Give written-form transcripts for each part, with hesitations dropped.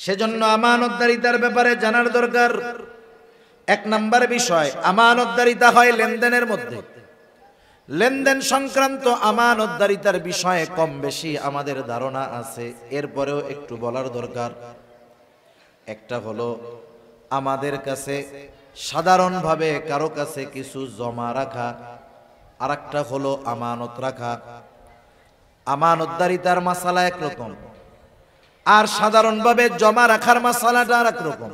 সেজন্য আমানতদারিতার ব্যাপারে জানার দরকার। এক নাম্বার বিষয়, আমানতদারিতা হয় লেনদেনের মধ্যে। লেনদেন সংক্রান্ত আমানতদারিতার বিষয়ে কম বেশি আমাদের ধারণা আছে, এরপরেও একটু বলার দরকার। একটা হলো আমাদের কাছে সাধারণভাবে কারো কাছে কিছু জমা রাখা, আর একটা হলো আমানত রাখা। আমানতদারিতার মাসালা একরকম, আর সাধারণভাবে জমা রাখার মাসালাটা আর একরকম।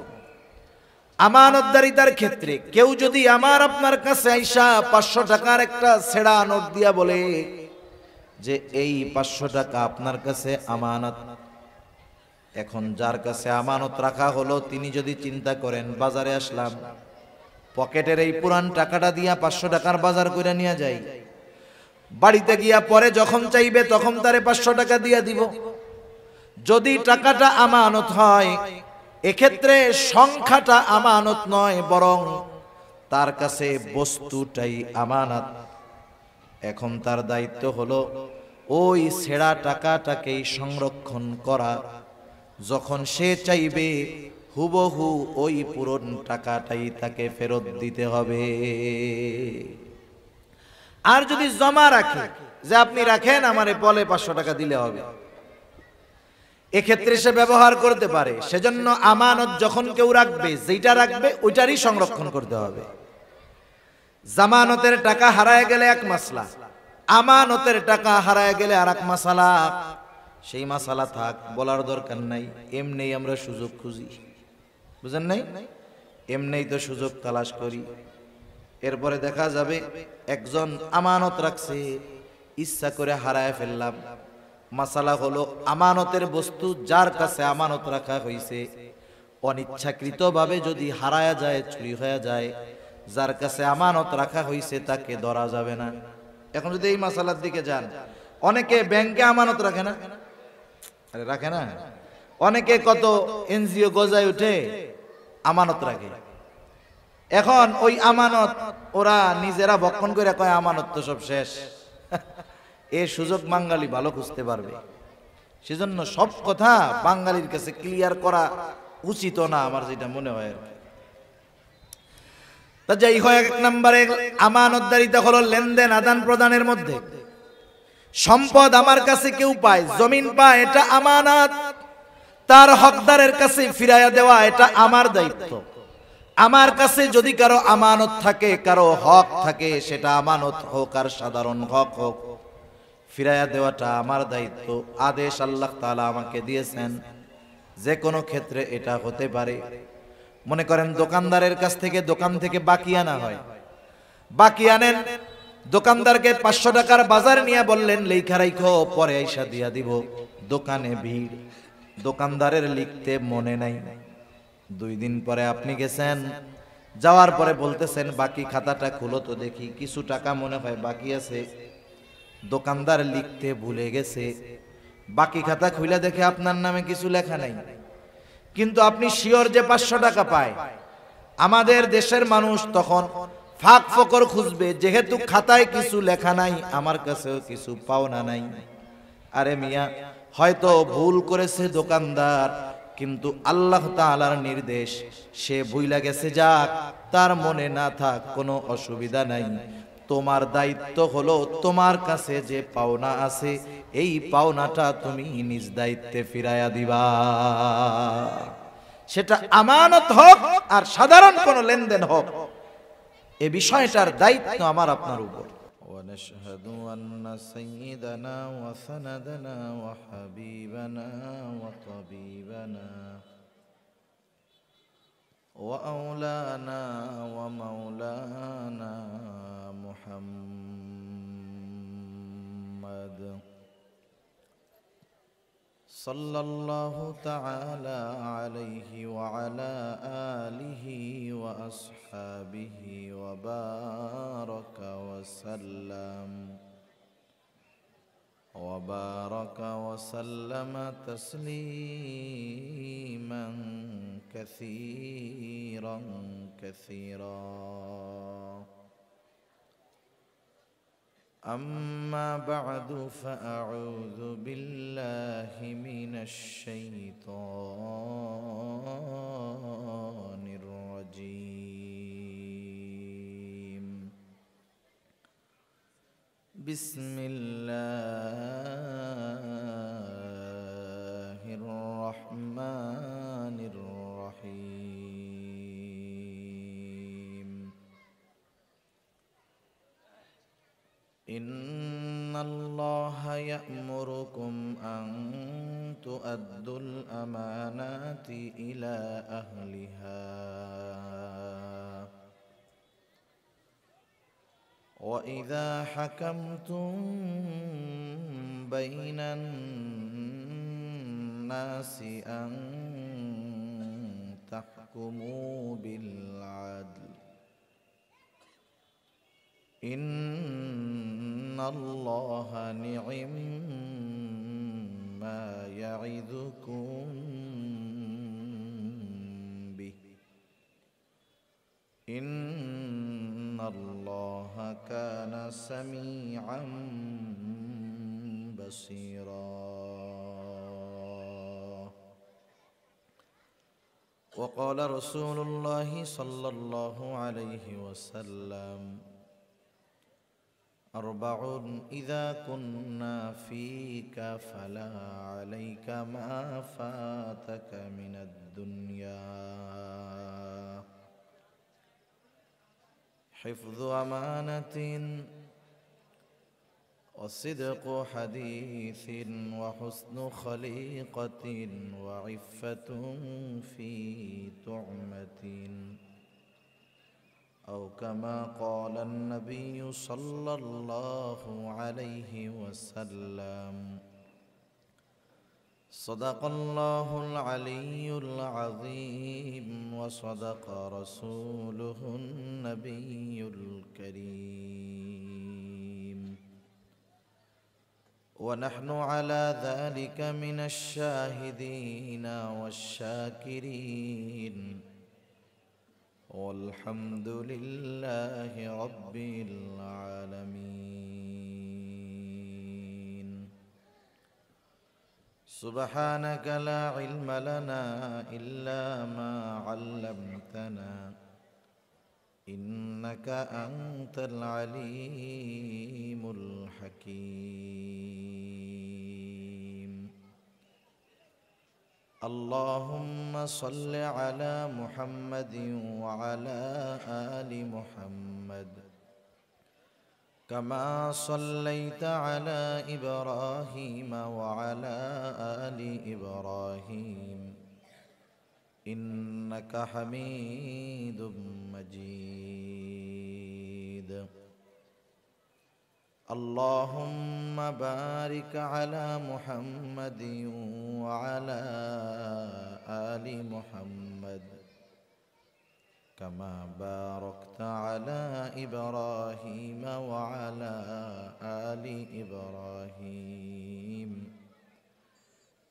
আমানতদারিতার ক্ষেত্রে কেউ যদি আমার আপনার কাছে আইসা 500 টাকার একটা ছেঁড়া নোট দিয়া বলে যে এই 500 টাকা আপনার কাছে আমানত, এখন যার কাছে আমানত রাখা হলো তিনি যদি চিন্তা করেন বাজারে আসলাম, পকেটের এই পুরান টাকাটা দিয়া 500 টাকার বাজার করে নিয়ে যাই, বাড়িতে গিয়া পরে যখন চাইবে তখন তারে 500 টাকা দিয়া দিব, যদি টাকাটা আমানত হয় এক্ষেত্রে সংখ্যাটা আমানত নয়, বরং তার কাছে বস্তুটাই আমানত। এখন তার দায়িত্ব হলো ওই ছেঁড়া টাকাটাকেই সংরক্ষণ করা, যখন সে চাইবে হুবহু ওই পুরন টাকাটাই তাকে ফেরত দিতে হবে। আর যদি জমা রাখে যে আপনি রাখেন আমারে বলে 500 টাকা দিলে হবে, এক্ষেত্রে সে ব্যবহার করতে পারে। সেজন্য আমানত যখন কেউ রাখবে, যেটা রাখবে ওইটারই সংরক্ষণ করতে হবে। জামানতের টাকা হারায় গেলে এক মাসলা, আমানতের টাকা হারায় গেলে আর এক মাসালা। সেই মাসালা থাক, বলার দরকার নাই, এমনি আমরা সুযোগ খুঁজি, বুঝেন নাই? এমনি তো সুযোগ তালাশ করি। এরপরে দেখা যাবে একজন আমানত রাখছে, ইচ্ছা করে হারায় ফেললাম। মাসালা হলো আমানতের বস্তু যার কাছে আমানত রাখা হয়েছে অনিচ্ছাকৃতভাবে যদি হারায়া যায়, চুরি হয়ে যায়, যার কাছে আমানত রাখা হয়েছে তাকে ধরা যাবে না। এখন যদি এই মাসালার দিকে যান, অনেকে ব্যাংকে আমানত রাখে না, আরে রাখে না, অনেকে কত এনজিও গজায় উঠে আমানত রাখে। এখন ওই আমানত ওরা নিজেরা ভক্ষণ করে কয় আমানত তো সব শেষ। এই সুযোগ বাঙালি ভালো খুঁজতে পারবে। সেজন্য সব কথা বাঙালির কাছে ক্লিয়ার করা উচিত না, আমার যেটা মনে হয়। তা যাই হয়, এক নম্বরে আমানতদারিতা হলো লেনদেন আদান প্রদানের মধ্যে। সম্পদ আমার কাছে কেউ পায়, জমিন পায়, এটা আমানত। তার হকদারের কাছে ফিরাইয়া দেওয়া এটা আমার দায়িত্ব। আমার কাছে যদি কারো আমানত থাকে, কারো হক থাকে, সেটা আমানত হোক আর সাধারণ হক হোক, ফিরাইয়া দেওয়াটা আমার দায়িত্ব। আদেশ আল্লাহ তাআলা আমাকে দিয়েছেন। যে কোনো ক্ষেত্রে এটা হতে পারে। মনে করেন দোকানদারের কাছ থেকে দোকান থেকে বাকি আনা হয়, বাকি আনেন, দোকানদারকে 500 টাকার বাজার নিয়ে বললেন লেখা রাখো, পরে আইসা দিয়া দিব। দোকানে ভিড়, দোকানদারের লিখতে মনে নাই। 2 দিন পরে আপনি গেছেন, যাওয়ার পরে বলতেছেন বাকি খাতাটা খুলো তো দেখি, কিছু টাকা মনে হয় বাকি আছে। দোকানদার লিখতে ভুলে গেছে, বাকি খাতা খুলে দেখে আপনার নামে কিছু লেখা নাই, কিন্তু আপনি শিওর যে 500 টাকা পায়। আমাদের দেশের মানুষ তখন ফাঁক ফকর খুঁজবে, যেহেতু খাতায় কিছু লেখা নাই, আমার কাছেও কিছু পাওনা নাই। আরে মিয়া, হয়তো ভুল করেছে দোকানদার, কিন্তু আল্লাহ তাআলার নির্দেশ, সে ভুইলা গেছে, যাক, তার মনে না থাক, কোনো অসুবিধা নাই। তোমার দায়িত্ব হলো তোমার কাছে যে পাওনা আছে এই পাওনাটা তুমি নিজ দায়িত্বে ফিরাইয়া দিবা। সেটা আমানত হোক আর সাধারণ কোন লেনদেন হোক, এই বিষয়টার দায়িত্ব আমার আপনার উপর। ونشهد أن سيدنا وسندنا وحبيبنا وطبيبنا وأولانا ومولانا محمد صلى الله تعالى عليه وعلى آله وأصحابه وبارك وسلم تسليما كثيرا كثيرا. أما بعد فأعوذ بالله من الشيطان بسم الله الرحمن الرحيم إن الله يأمركم أن تؤدوا الأمانات إلى أهلها وإذا حكمتم بين الناس أن تحكموا بالعدل إن الله نعم ما يعظكم به إن الله كان سميعا بصيرا وقال رسول الله صلى الله عليه وسلم أربع إذا كنا فيك فلا عليك ما فاتك من الدنيا حفظ أمانة وصدق حديث وحسن خليقة وعفة في طعمة أو كما قال النبي صلى الله عليه وسلم صدق الله العلي العظيم وصدق رسوله النبي الكريم ونحن على ذلك من الشاهدين والشاكرين والحمد لله رب العالمين سبحانك لا علم لنا إلا ما علمتنا إنك أنت العليم الحكيم اللهم صل على محمد وعلى آل محمد كما صليت على إبراهيم وعلى آل إبراهيم إنك حميد مجيد اللهم بارك على محمد وعلى آل محمد كما باركت على إبراهيم وعلى آل إبراهيم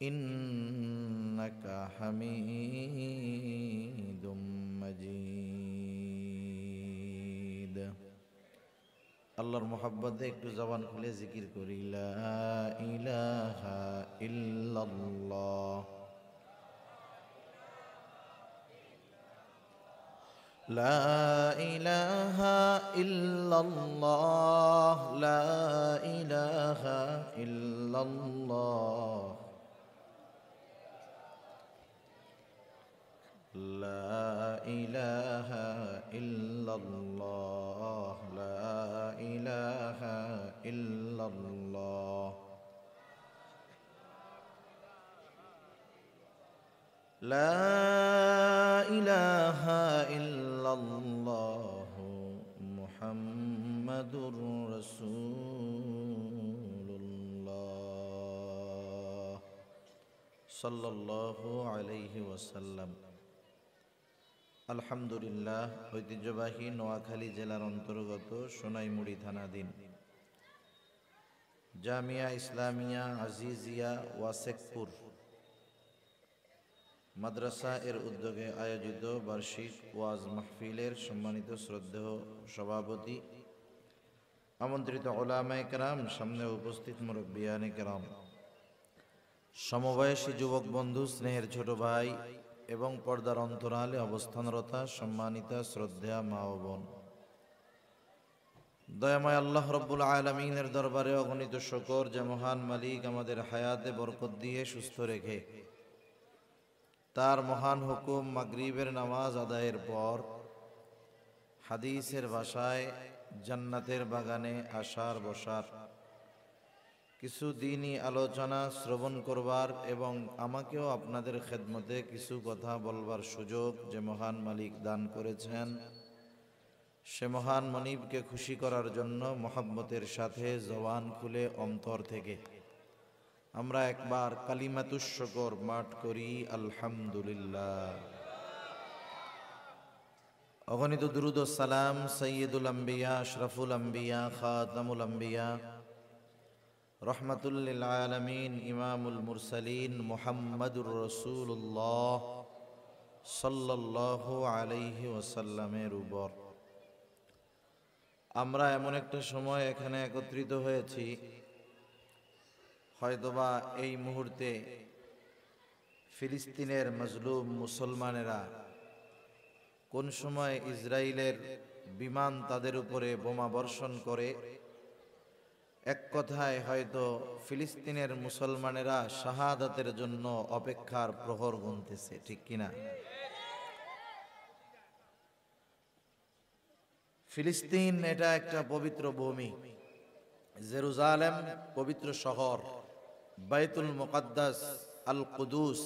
إنك حميد مجيد আল্লাহর মহব্বতে একটু জবান খুলে জিকির করি লা ইলাহা ইল্লাল্লাহ লা ইলাহা ইল্লাল্লাহ লা ইলাহা ইল্লাল্লাহ লা ইলাহা ইল্লাল্লাহ লা ইলাহা ইল্লাল্লাহ লা ইলাহা ইল্লাল্লাহ মুহাম্মাদুর রাসূলুল্লাহ সাল্লাল্লাহু আলাইহি ওয়াসাল্লাম আলহামদুলিল্লাহ ঐতিহ্যবাহী নোয়াখালী জেলার অন্তর্গত সোনাইমুড়ি থানাধীন জামিয়া ইসলামিয়া আজিজিয়া ওয়াসেকপুর মাদ্রাসা এর উদ্যোগে আয়োজিত বার্ষিক ওয়াজ মাহফিলের সম্মানিত শ্রদ্ধেয় সভাপতি, আমন্ত্রিত উলামায়ে কেরাম, সামনে উপস্থিত মুরব্বিয়ানে কেরাম, সমবয়সী যুবক বন্ধু, স্নেহের ছোট ভাই এবং পর্দার অন্তরালে অবস্থানরতা সম্মানিতা শ্রদ্ধেয়া মা ও বোন, দয়াময় আল্লাহ রব্বুল আলামিনের দরবারে অগণিত শুকর যে মহান মালিক আমাদের হায়াতে বরকত দিয়ে সুস্থ রেখে তার মহান হুকুম মাগরিবের নামাজ আদায়ের পর হাদিসের ভাষায় জান্নাতের বাগানে আসার বসার কিছু দিনই আলোচনা শ্রবণ করবার এবং আমাকেও আপনাদের খেদমতে কিছু কথা বলবার সুযোগ যে মহান মালিক দান করেছেন, সে মহান মনিবকে খুশি করার জন্য মোহাব্বতের সাথে জবান খুলে অন্তর থেকে আমরা একবার কালিমাতুশ শুকর পাঠ করি, আলহামদুলিল্লাহ। অগণিত দুরুদ ও সালাম সৈয়দুল আম্বিয়া, আশরাফুল আম্বিয়া, খাতামুল আম্বিয়া, রহমাতুল লিল আলামিন, ইমামুল মুরসালিন মুহাম্মাদুর রাসূলুল্লাহ সাল্লাল্লাহু আলাইহি ওয়াসাল্লামের উপর। আমরা এমন একটা সময় এখানে একত্রিত হয়েছি, হয়তোবা এই মুহূর্তে ফিলিস্তিনের মজলুম মুসলমানেরা কোন সময় ইসরায়েলের বিমান তাদের উপরে বোমা বর্ষণ করে, এক কথায় হয়তো ফিলিস্তিনের মুসলমানেরা শাহাদাতের জন্য অপেক্ষার প্রহর গুনতেছে, ঠিক কিনা? ফিলিস্তিন এটা একটা পবিত্র ভূমি, জেরুজালেম পবিত্র শহর, বাইতুল মুকাদ্দাস, আল কুদুস,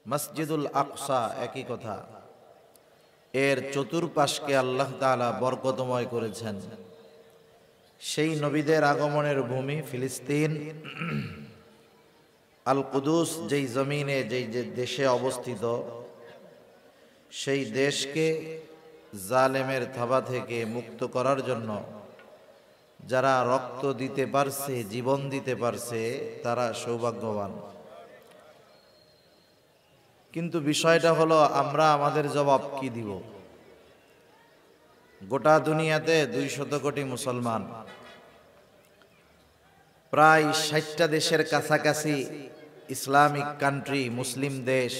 মসজিদুল আকসা একই কথা। এর চতুর্পাশকে আল্লাহ তাআলা বরকতময় করেছেন। সেই নবীদের আগমনের ভূমি ফিলিস্তিন, আল কুদুস যেই জমিনে যেই দেশে অবস্থিত, সেই দেশকে জালেমের থাবা থেকে মুক্ত করার জন্য যারা রক্ত দিতে পারছে, জীবন দিতে পারছে, তারা সৌভাগ্যবান। কিন্তু বিষয়টা হলো আমরা আমাদের জবাব কি দিব? গোটা দুনিয়াতে 200 কোটি মুসলমান, প্রায় 60টা দেশের কাছাকাছি ইসলামিক কান্ট্রি, মুসলিম দেশ,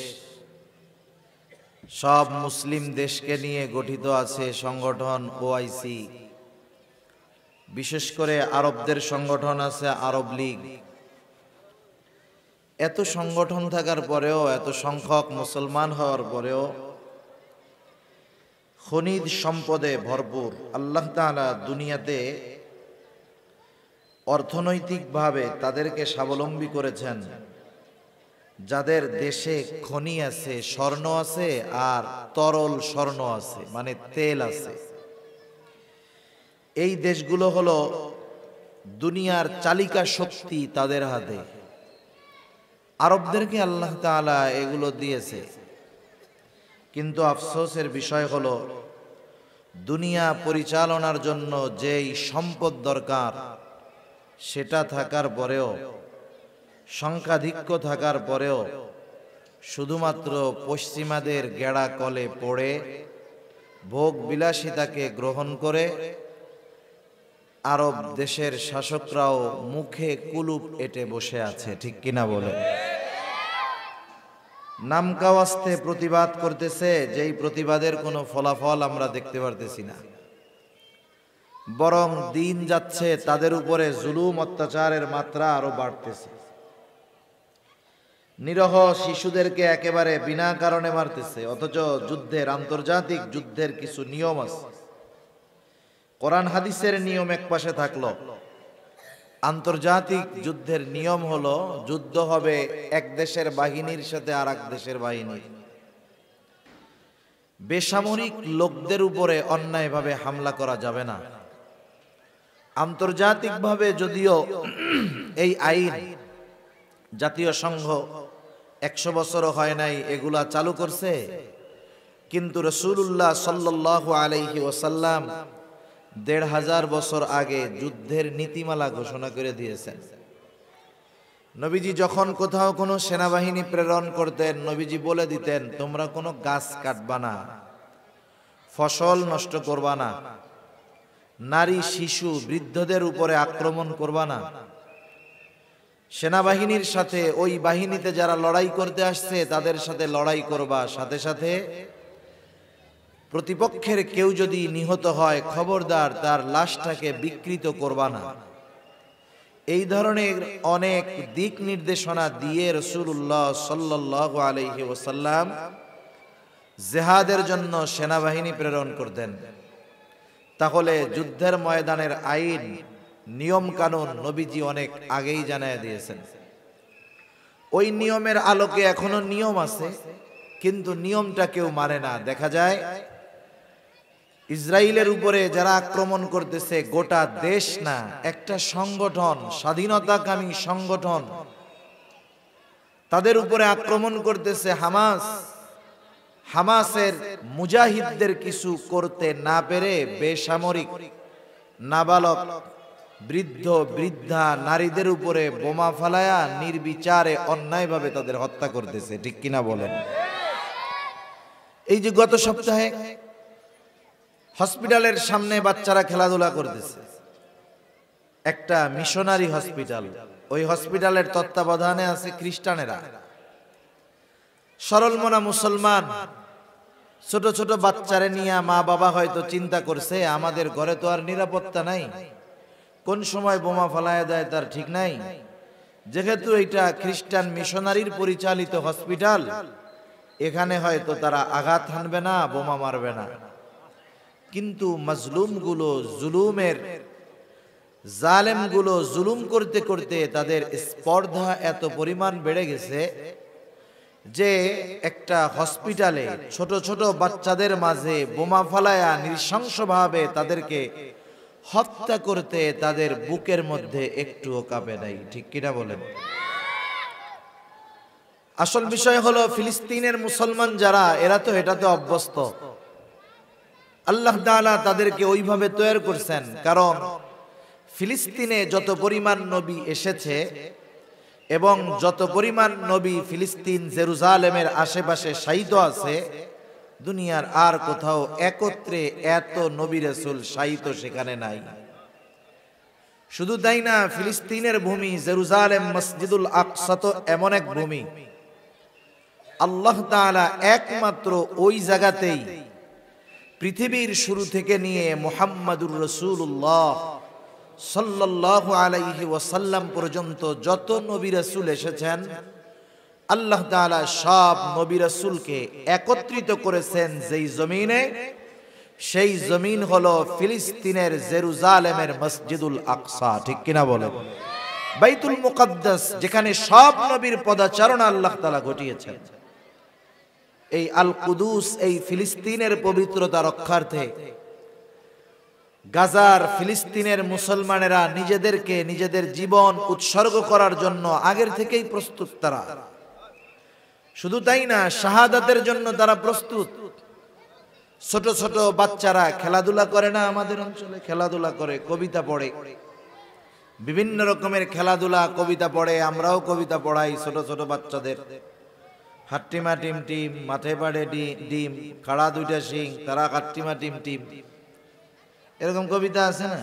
সব মুসলিম দেশকে নিয়ে গঠিত আছে সংগঠন ওআইসি। বিশেষ করে আরবদের সংগঠন আছে আরব লীগ। এত সংগঠন থাকার পরেও, এত সংখ্যক মুসলমান হওয়ার পরেও খনিজ সম্পদে ভরপুর আল্লাহ তাআলা দুনিয়াতে অর্থনৈতিকভাবে তাদেরকে স্বাবলম্বী করেছেন। যাদের দেশে খনি আছে, স্বর্ণ আছে, আর তরল স্বর্ণ আছে, মানে তেল আছে, এই দেশগুলো হলো দুনিয়ার চালিকা শক্তি তাদের হাতে। আরবদেরকে আল্লাহ তাআলা এগুলো দিয়েছে, কিন্তু আফসোসের বিষয় হলো দুনিয়া পরিচালনার জন্য যেই সম্পদ দরকার সেটা থাকার পরেও, সংখ্যাধিক্য থাকার পরেও শুধুমাত্র পশ্চিমাদের গেড়া কলে পড়ে ভোগ বিলাসিতাকে গ্রহণ করে আরব দেশের শাসকরাও মুখে কুলুপ এঁটে বসে আছে, ঠিক কিনা বলে? নামকাওয়াস্তে প্রতিবাদ করতেছে, যেই প্রতিবাদের কোনো ফলাফল আমরা দেখতে পারতেছি না, বরং দিন যাচ্ছে তাদের উপরে জুলুম অত্যাচারের মাত্রা আরো বাড়তেছে। নিরহ শিশুদেরকে একেবারে বিনা কারণে মারতেছে, অথচ যুদ্ধের, আন্তর্জাতিক যুদ্ধের কিছু নিয়ম আছে। কোরআন হাদিসের নিয়ম এক পাশে থাকলো, আন্তর্জাতিক যুদ্ধের নিয়ম হলো যুদ্ধ হবে এক দেশের বাহিনীর সাথে আর এক দেশের বাহিনী। বেসামরিক লোকদের উপরে অন্যায়ভাবে হামলা করা যাবে না। আন্তর্জাতিকভাবে যদিও এই আইন জাতীয় সংঘ 100 বছরও হয় নাই এগুলা চালু করছে, কিন্তু রাসূলুল্লাহ সাল্লাল্লাহু আলাইহি ওয়াসাল্লাম 1500 বছর আগে যুদ্ধের নীতিমালা ঘোষণা করে দিয়েছেন। নবীজি যখন কোথাও কোনো সেনাবাহিনী প্রেরণ করতেন, নবীজি বলে দিতেন, তোমরা কোনো গাছ কাটবা না, ফসল নষ্ট করবা না, নারী, শিশু, বৃদ্ধদের উপরে আক্রমণ করবা না। সেনাবাহিনীর সাথে, ওই বাহিনীতে যারা লড়াই করতে আসছে তাদের সাথে লড়াই করবা, সাথে সাথে প্রতিপক্ষের কেউ যদি নিহত হয় খবরদার তার লাশটাকে বিকৃত করবা না। এই ধরনের অনেক দিক নির্দেশনা দিয়ে রাসূলুল্লাহ সাল্লাল্লাহু আলাইহি ওয়াসাল্লাম জিহাদের জন্য সেনাবাহিনী প্রেরণ করতেন। তাহলে যুদ্ধের ময়দানের আইন নিয়ম কানুন নবীজি অনেক আগেই জানায় দিয়েছেন। ওই নিয়মের আলোকে এখনো নিয়ম আছে, কিন্তু নিয়মটা কেউ মানে না। দেখা যায় ইসরায়েলের উপরে যারা আক্রমণ করতেছে, গোটা দেশ না, একটা সংগঠন, স্বাধীনতাকামী সংগঠন তাদের উপরে আক্রমণ করতেছে হামাস। হামাসের মুজাহিদদের কিছু করতে না পেরে বেসামরিক নাবালক, বৃদ্ধ বৃদ্ধা, নারীদের উপরে বোমা ফালায়া নির্বিচারে অন্যায়ভাবে তাদের হত্যা করতেছে। ঠিক কিনা বলেন? এই যে গত সপ্তাহে হসপিটালের সামনে বাচ্চারা খেলাধুলা করতেছে, একটা মিশনারি হসপিটাল, ওই হসপিটালের তত্ত্বাবধানে আছে খ্রিস্টানেরা। সরল মনা মুসলমান ছোট ছোট বাচ্চারে নিয়ে মা বাবা হয়তো চিন্তা করছে আমাদের ঘরে তো আর নিরাপত্তা নাই, কোন সময় বোমা ফালায়া দেয় তার ঠিক নাই। যেহেতু এটা খ্রিস্টান মিশনারির পরিচালিত হসপিটাল, এখানে হয়তো তারা আঘাত হানবে না, বোমা মারবে না। কিন্তু মাজলুমগুলো, জুলুমের জালেমগুলো জুলুম করতে করতে তাদের স্পর্ধা এত পরিমাণ বেড়ে গেছে যে একটা হসপিটালে ছোট ছোট বাচ্চাদের মাঝে বোমা ফালায়া নৃশংসভাবে তাদেরকে হত্যা করতে তাদের বুকের মধ্যে একটুও কাঁপে নাই। ঠিক কিনা বলেন? আসল বিষয় হলো ফিলিস্তিনের মুসলমান যারা, এরা তো এটাতে অভ্যস্ত। আল্লাহ তাআলা তাদেরকে ওইভাবে তৈরি করছেন, কারণ ফিলিস্তিনে যত পরিমাণ নবী এসেছে এবং যত পরিমাণ নবী ফিলিস্তিন জেরুজালেমের আশেপাশে শায়িত আছে, দুনিয়ার আর কোথাও একত্রে এত নবী রাসূল শায়িত সেখানে নাই। শুধু তাই না, ফিলিস্তিনের ভূমি জেরুজালেম, মসজিদুল আকসা তো এমন এক ভূমি, আল্লাহ তাআলা একমাত্র ওই জায়গাতেই পৃথিবীর শুরু থেকে নিয়ে মুহাম্মাদুর রাসূলুল্লাহ সাল্লাল্লাহু আলাইহি ওয়াসাল্লাম পর্যন্ত যত নবী রাসূল এসেছেন, আল্লাহ তাআলা সব নবী রাসূলকে একত্রিত করেছেন যেই জমিনে, সেই জমিন হলো ফিলিস্তিনের জেরুজালেমের মসজিদুল আকসা। ঠিক কিনা বলেন? বাইতুল মুকাদ্দাস, যেখানে সব নবীর পদাচারণা আল্লাহ তাআলা ঘটিয়েছেন। এই আল কুদুস, এই ফিলিস্তিনের পবিত্রতা রক্ষার্থে গাজার ফিলিস্তিনের মুসলমানেরা নিজেদেরকে, নিজেদের জীবন উৎসর্গ করার জন্য আগের থেকেই প্রস্তুত তারা। শুধু তাই না, শাহাদাতের জন্য তারা প্রস্তুত। ছোট ছোট বাচ্চারা খেলাধুলা করে না, আমাদের অঞ্চলে খেলাধুলা করে, কবিতা পড়ে, বিভিন্ন রকমের খেলাধুলা, কবিতা পড়ে। আমরাও কবিতা পড়াই ছোট ছোট বাচ্চাদের। হাট্টিমা টিম টিম, মাঠে পাড়ে ডিম, খাড়া দুইটা শিং, তারা হাট্টিমা টিম টিম, এরকম কবিতা আছে না?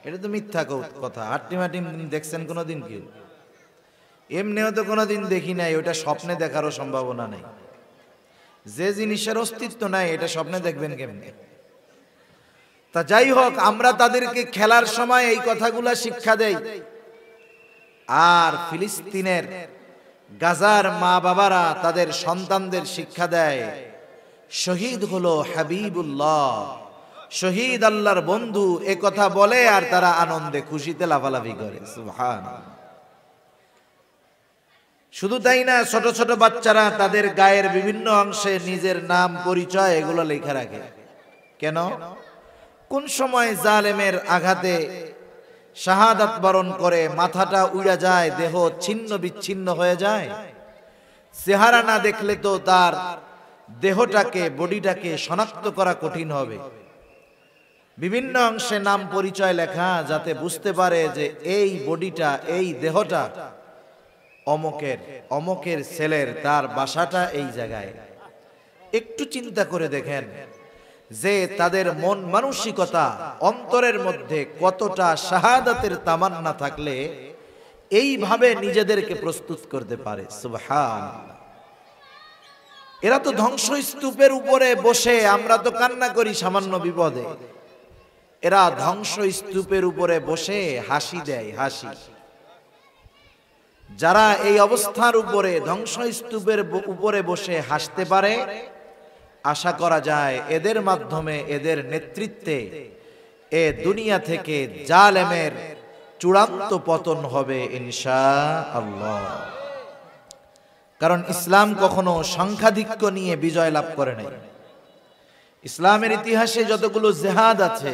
এটা তো মিথ্যা কথা। হাট্টিমা টিম দেখছেন কোনোদিন কেউ? এমনিও তো কোনোদিন দেখি নাই, ওটা স্বপ্নে দেখারও সম্ভাবনা নেই। যে জিনিসের অস্তিত্ব নাই এটা স্বপ্নে দেখবেন কেমনে? তা যাই হোক, আমরা তাদেরকে খেলার সময় এই কথাগুলা শিক্ষা দেই। আর ফিলিস্তিনের গাজার মা বাবারা তাদের সন্তানদের শিক্ষা দেয়, শহীদ হলো হাবিবুল্লাহ, শহীদ আল্লাহর বন্ধু, এ কথা বলে আর তারা আনন্দে খুশিতে লাফালাফি করে। সুবহানাল্লাহ। শুধু তাই না, ছোট ছোট বাচ্চারা তাদের গায়ের বিভিন্ন অংশে নিজের নাম, পরিচয় এগুলো লেখা রাখে। কেন? কোন সময় জালেমের আঘাতে শাহাদাত বরণ করে, মাথাটা উড়ে যায়, দেহ ছিন্ন বিচ্ছিন্ন হয়ে যায়, চেহারা না দেখলে তো তার দেহটাকে, বডিটাকে শনাক্ত করা কঠিন হবে। বিভিন্ন অংশে নাম পরিচয় লেখা, যাতে বুঝতে পারে যে এই বডিটা, এই দেহটা অমকের, অমকের ছেলের, তার বাসাটা এই জায়গায়। একটু চিন্তা করে দেখেন যে তাদের মন মানসিকতা, অন্তরের মধ্যে কতটা শাহাদাতের তামান্না থাকলে এইভাবে নিজেদেরকে প্রস্তুত করতে পারে। সুবহানাল্লাহ। এরা তো ধ্বংসস্তূপের উপরে বসে, আমরা তো কান্না করি সামান্য বিপদে, এরা ধ্বংসস্তূপের উপরে বসে হাসি দেয়, হাসি। যারা এই অবস্থার উপরে ধ্বংসস্তূপের উপরে বসে হাসতে পারে, আশা করা যায় এদের মাধ্যমে, এদের নেতৃত্বে এ দুনিয়া থেকে জালেমের চূড়ান্ত পতন হবে ইনশাআল্লাহ। কারণ ইসলাম কখনো সংখ্যাধিক্য নিয়ে বিজয় লাভ করে নাই। ইসলামের ইতিহাসে যতগুলো জিহাদ আছে,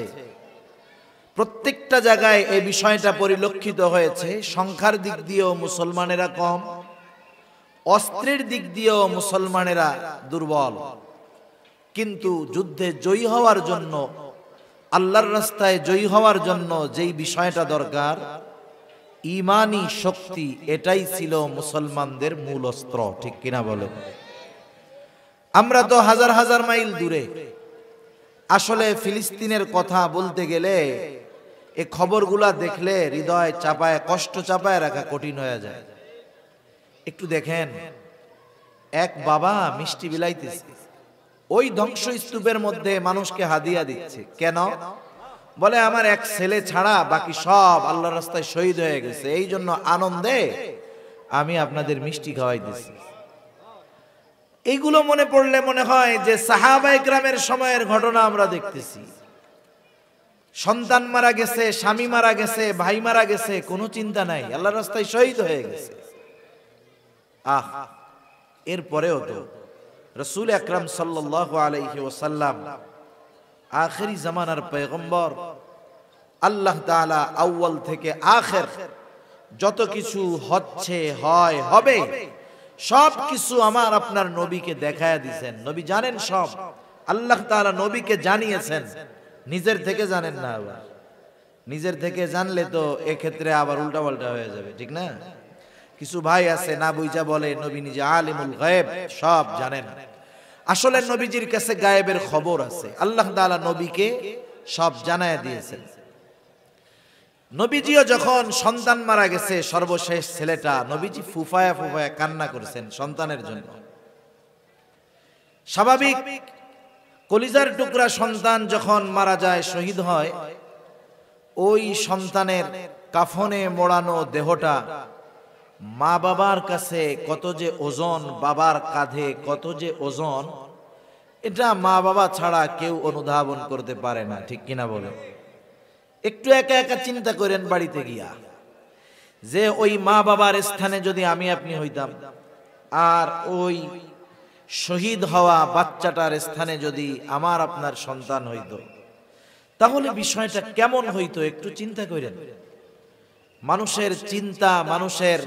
প্রত্যেকটা জায়গায় এই বিষয়টা পরিলক্ষিত হয়েছে। সংখ্যার দিক দিয়েও মুসলমানেরা কম, অস্ত্রের দিক দিয়েও মুসলমানেরা দুর্বল, কিন্তু যুদ্ধে জয়ী হওয়ার জন্য, আল্লাহর রাস্তায় জয়ী হওয়ার জন্য যেই বিষয়টা দরকার, ঈমানি শক্তি, এটাই ছিল মুসলমানদের মূল অস্ত্র। ঠিক কিনা বলেন? আমরা তো হাজার হাজার মাইল দূরে। আসলে ফিলিস্তিনের কথা বলতে গেলে এই খবরগুলা দেখলে হৃদয় চাপায়, কষ্ট চাপায় রাখা কঠিন হয়ে যায়। একটু দেখেন, এক বাবা মিষ্টি বিলাইতেছে, ওই ধ্বংসস্তূপের মধ্যে মানুষকে হাদিয়া দিচ্ছে। কেন? বলে আমার এক ছেলে ছাড়া বাকি সব আল্লাহর রাস্তায় শহীদ হয়ে গেছে, এই জন্য আনন্দে আমি আপনাদের মিষ্টি খাওয়াই দিছি। এইগুলো মনে পড়লে মনে হয় যে সাহাবায়ে কেরামের সময়ের ঘটনা আমরা দেখতেছি। সন্তান মারা গেছে, স্বামী মারা গেছে, ভাই মারা গেছে, কোনো চিন্তা নাই, আল্লাহর রাস্তায় শহীদ হয়ে গেছে। এরপরেও তো রাসূল আকরাম সাল্লাল্লাহু আলাইহি ওয়াসাল্লাম আখেরি জামানার পয়গম্বর, আল্লাহ তাআলা আউয়াল থেকে আখের যত কিছু হচ্ছে, হয়, হবে, সব কিছু আমার আপনার নবীকে দেখায়া দিয়েছেন। নবী জানেন সব। আল্লাহ তাআলা নবীকে জানিয়েছেন, নিজের থেকে জানেন না। আবার নিজের থেকে জানলে তো এক্ষেত্রে আবার উল্টা পাল্টা হয়ে যাবে, ঠিক না? কিছু ভাই আছে না বুঝা বলে নবী নিজে আলিমুল গায়েব, সব জানেন। আসলে নবীজির কাছে গায়েবের খবর আছে, আল্লাহ তাআলা নবীকে সব জানায় দিয়েছেন। নবীজিও যখন সন্তান মারা গেছে, সর্বশেষ ছেলেটা, নবীজি ফুফায়া ফুফায়া কান্না করেছেন সন্তানের জন্য। স্বাভাবিক, কলিজার টুকরা সন্তান যখন মারা যায়, শহীদ হয়, ওই সন্তানের কাফনে মোড়ানো দেহটা মা বাবার কাছে কত যে ওজন, বাবার কাঁধে কত যে ওজন, এটা মা বাবা ছাড়া কেউ অনুধাবন করতে পারে না। ঠিক কিনা বলে? একটু একা একা চিন্তা করেন বাড়িতে গিয়া, যে ওই মা বাবার স্থানে যদি আমি আপনি হইতাম, আর ওই শহীদ হওয়া বাচ্চাটার স্থানে যদি আমার আপনার সন্তান হইতো, তাহলে বিষয়টা কেমন হইতো একটু চিন্তা করেন। মানুষের চিন্তা মানুষের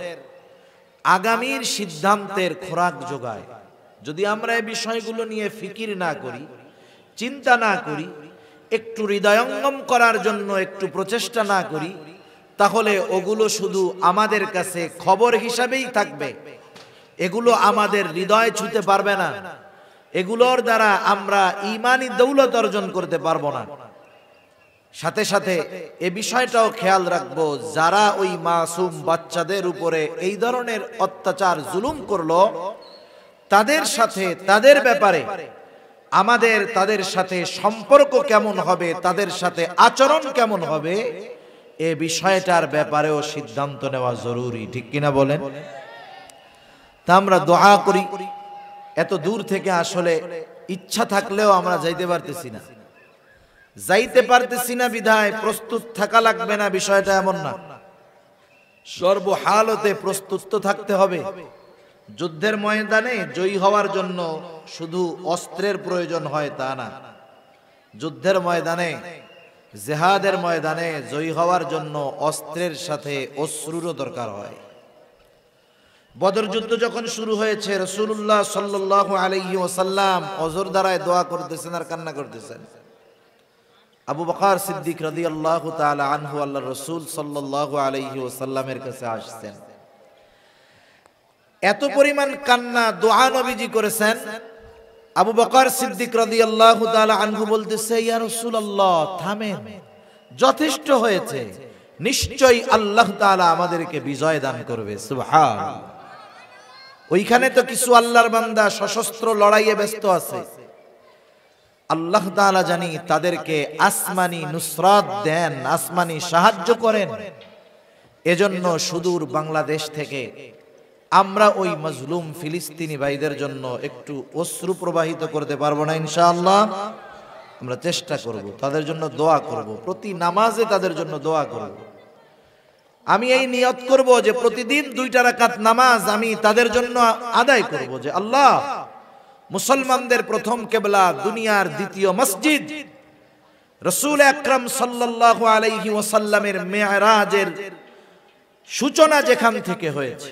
আগামীর সিদ্ধান্তের খোরাক যোগায়। যদি আমরা এই বিষয়গুলো নিয়ে ফিকির না করি, চিন্তা না করি, একটু হৃদয়ঙ্গম করার জন্য একটু প্রচেষ্টা না করি, তাহলে ওগুলো শুধু আমাদের কাছে খবর হিসাবেই থাকবে, এগুলো আমাদের হৃদয় ছুঁতে পারবে না, এগুলোর দ্বারা আমরা ঈমানি দৌলত অর্জন করতে পারবো না। সাথে সাথে এ বিষয়টাও খেয়াল রাখবো, যারা ওই মাসুম বাচ্চাদের উপরে এই ধরনের অত্যাচার জুলুম করলো, তাদের সাথে, তাদের ব্যাপারে আমাদের তাদের সাথে সম্পর্ক কেমন হবে, তাদের সাথে আচরণ কেমন হবে, এ বিষয়টার ব্যাপারেও সিদ্ধান্ত নেওয়া জরুরি। ঠিক কিনা বলেন? তা আমরা দোয়া করি, এত দূর থেকে আসলে ইচ্ছা থাকলেও আমরা যাইতে পারতেছি না বিধায় প্রস্তুত থাকা লাগবে না, বিষয়টা এমন না। সর্বহালতে প্রস্তুত তো থাকতে হবে। যুদ্ধের ময়দানে জয়ী হওয়ার জন্য শুধু অস্ত্রের প্রয়োজন হয় তা না, যুদ্ধের ময়দানে, জিহাদের ময়দানে জয়ী হওয়ার জন্য অস্ত্রের সাথে অশ্রুরও দরকার হয়। বদর যুদ্ধ যখন শুরু হয়েছে, রাসূলুল্লাহ সাল্লাল্লাহু আলাইহি ওয়াসাল্লাম অজর দ্বারায় দোয়া করতেছেন আর কান্না করতেছেন। আবু বকর সিদ্দিক রাদিয়াল্লাহু তাআলা আনহু আল্লাহর রাসূল সাল্লাল্লাহু আলাইহি ওয়াসাল্লামের কাছে আসছেন। এত পরিমাণ কান্না, দোয়া নবীজি করেছেন। আবু বকর সিদ্দিক রাদিয়াল্লাহু তাআলা আনহু বলতেছে, ইয়া রাসূলুল্লাহ, থামেন, যথেষ্ট হয়েছে, নিশ্চয়ই আল্লাহ তাআলা আমাদেরকে বিজয় দান করবে। সুবহানাল্লাহ। ওইখানে তো কিছু আল্লাহর বান্দা সশস্ত্র লড়াইয়ে ব্যস্ত আছে, আল্লাহ তাআলা জানি তাদেরকে আসমানি নুসরাত দেন, আসমানি সাহায্য করেন। এজন্য সুদূর বাংলাদেশ থেকে আমরা ওই মজলুম ফিলিস্তিনি ভাইদের জন্য একটু অশ্রু প্রবাহিত করতে পারবো না ইনশাআল্লাহ? আমরা চেষ্টা করব, তাদের জন্য দোয়া করব, প্রতি নামাজে তাদের জন্য দোয়া করব। আমি এই নিয়ত করব যে প্রতিদিন 2 রাকাত নামাজ আমি তাদের জন্য আদায় করব, যে আল্লাহ, মুসলমানদের প্রথম কিবলা, দুনিয়ার দ্বিতীয় মসজিদ, রাসূল আকরাম সাল্লাল্লাহু আলাইহি ওয়াসাল্লামের মেরাজের সূচনা যেখান থেকে হয়েছে,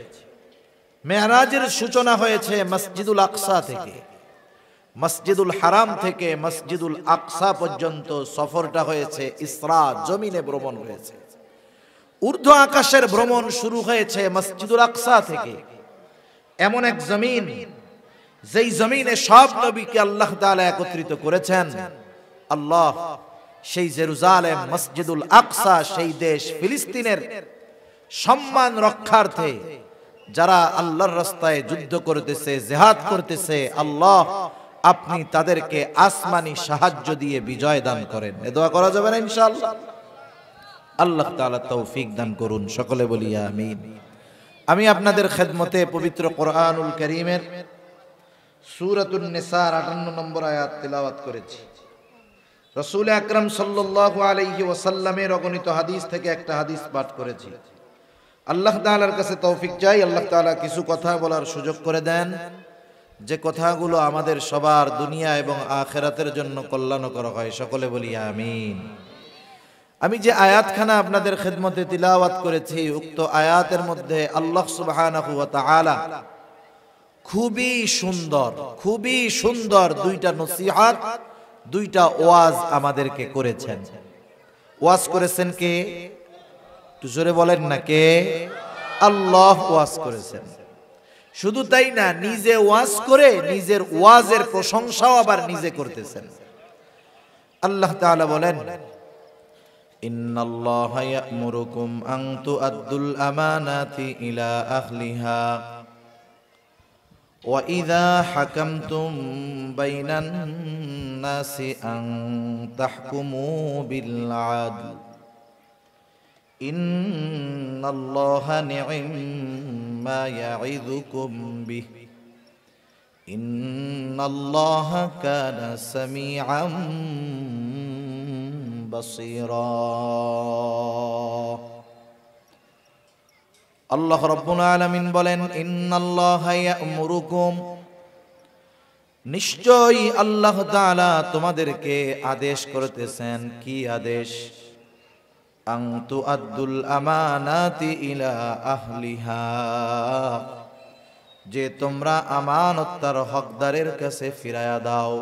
মেরাজের সূচনা হয়েছে মসজিদুল আকসা থেকে, মসজিদুল হারাম থেকে মসজিদুল আকসা পর্যন্ত সফরটা হয়েছে ইসরা, জমিনে ভ্রমণ হয়েছে। ঊর্ধ্ব আকাশের ভ্রমণ শুরু হয়েছে মসজিদুল আকসা থেকে। এমন এক জমিন, যেই জমিনে সব নবীকে আল্লাহ তাআলা একত্রিত করেছেন, আল্লাহ সেই জেরুজালেম, মসজিদুল আকসা, সেই দেশ ফিলিস্তিনের সম্মান রক্ষার্থে যারা আল্লাহর রাস্তায় যুদ্ধ করতেছে, জিহাদ করতেছে, আল্লাহ আপনি তাদেরকে আসমানি সাহায্য দিয়ে বিজয় দান করেন। এ দোয়া করা যাবে না ইনশাআল্লাহ? আল্লাহ তাআলা তৌফিক দান করুন, সকলে বলি আমিন। আমি আপনাদের খেদমতে পবিত্র কোরআনুল কারীমের সূরাতুন নিসার 58 নম্বর আয়াত তিলাওয়াত করেছি। রাসূল আকরাম সাল্লাল্লাহু আলাইহি ওয়াসাল্লামের অগণিত হাদিস থেকে একটা হাদিস পাঠ করেছি। আল্লাহ তাআলার কাছে তৌফিক চাই, আল্লাহ তাআলা কিছু কথা বলার সুযোগ করে দেন, যে কথাগুলো আমাদের সবার দুনিয়া এবং আখিরাতের জন্য কল্যাণকর হয়। সকলে বলি আমিন। আমি যে আয়াতখানা আপনাদের খেদমতে তিলাওয়াত করেছি, উক্ত আয়াতের মধ্যে আল্লাহ সুবহানাহু ওয়া তাআলা খুবই সুন্দর, খুবই সুন্দর 2টা নসিহত, 2টা ওয়াজ আমাদেরকে করেছেন। ওয়াজ করেছেন কে? একটু জোরে বলেন না, কে? আল্লাহ ওয়াজ করেছেন। শুধু তাই না, নিজে ওয়াজ করে নিজের ওয়াজের প্রশংসাও আবার নিজে করতেছেন। আল্লাহ তাআলা বলেন, ইন্নাল্লাহা ইয়া'মুরুকুম আন তু'আদ্দুল আমানাতি ইলা আহলিহা ওয়া ইযা হাকামতুম বাইনান নাসি আন তাহকুমু বিল আদল ইন্নাল্লাহা নি'ম্মা ইয়া'iযুকুম বিহি ইন্নাল্লাহা কানা সামিআম বাসীরা। আল্লাহ রাব্বুল আলামিন বলেন, ইন্নাল্লাহা ইয়া'মুরুকুম, নিশ্চয়ই আল্লাহ তাআলা তোমাদেরকে আদেশ করতেছেন। কি আদেশ? আন তুআদ্দুল আমানাতি ইলা আহলিহা, যে তোমরা আমানত তার হকদারের কাছে ফিরায়া দাও।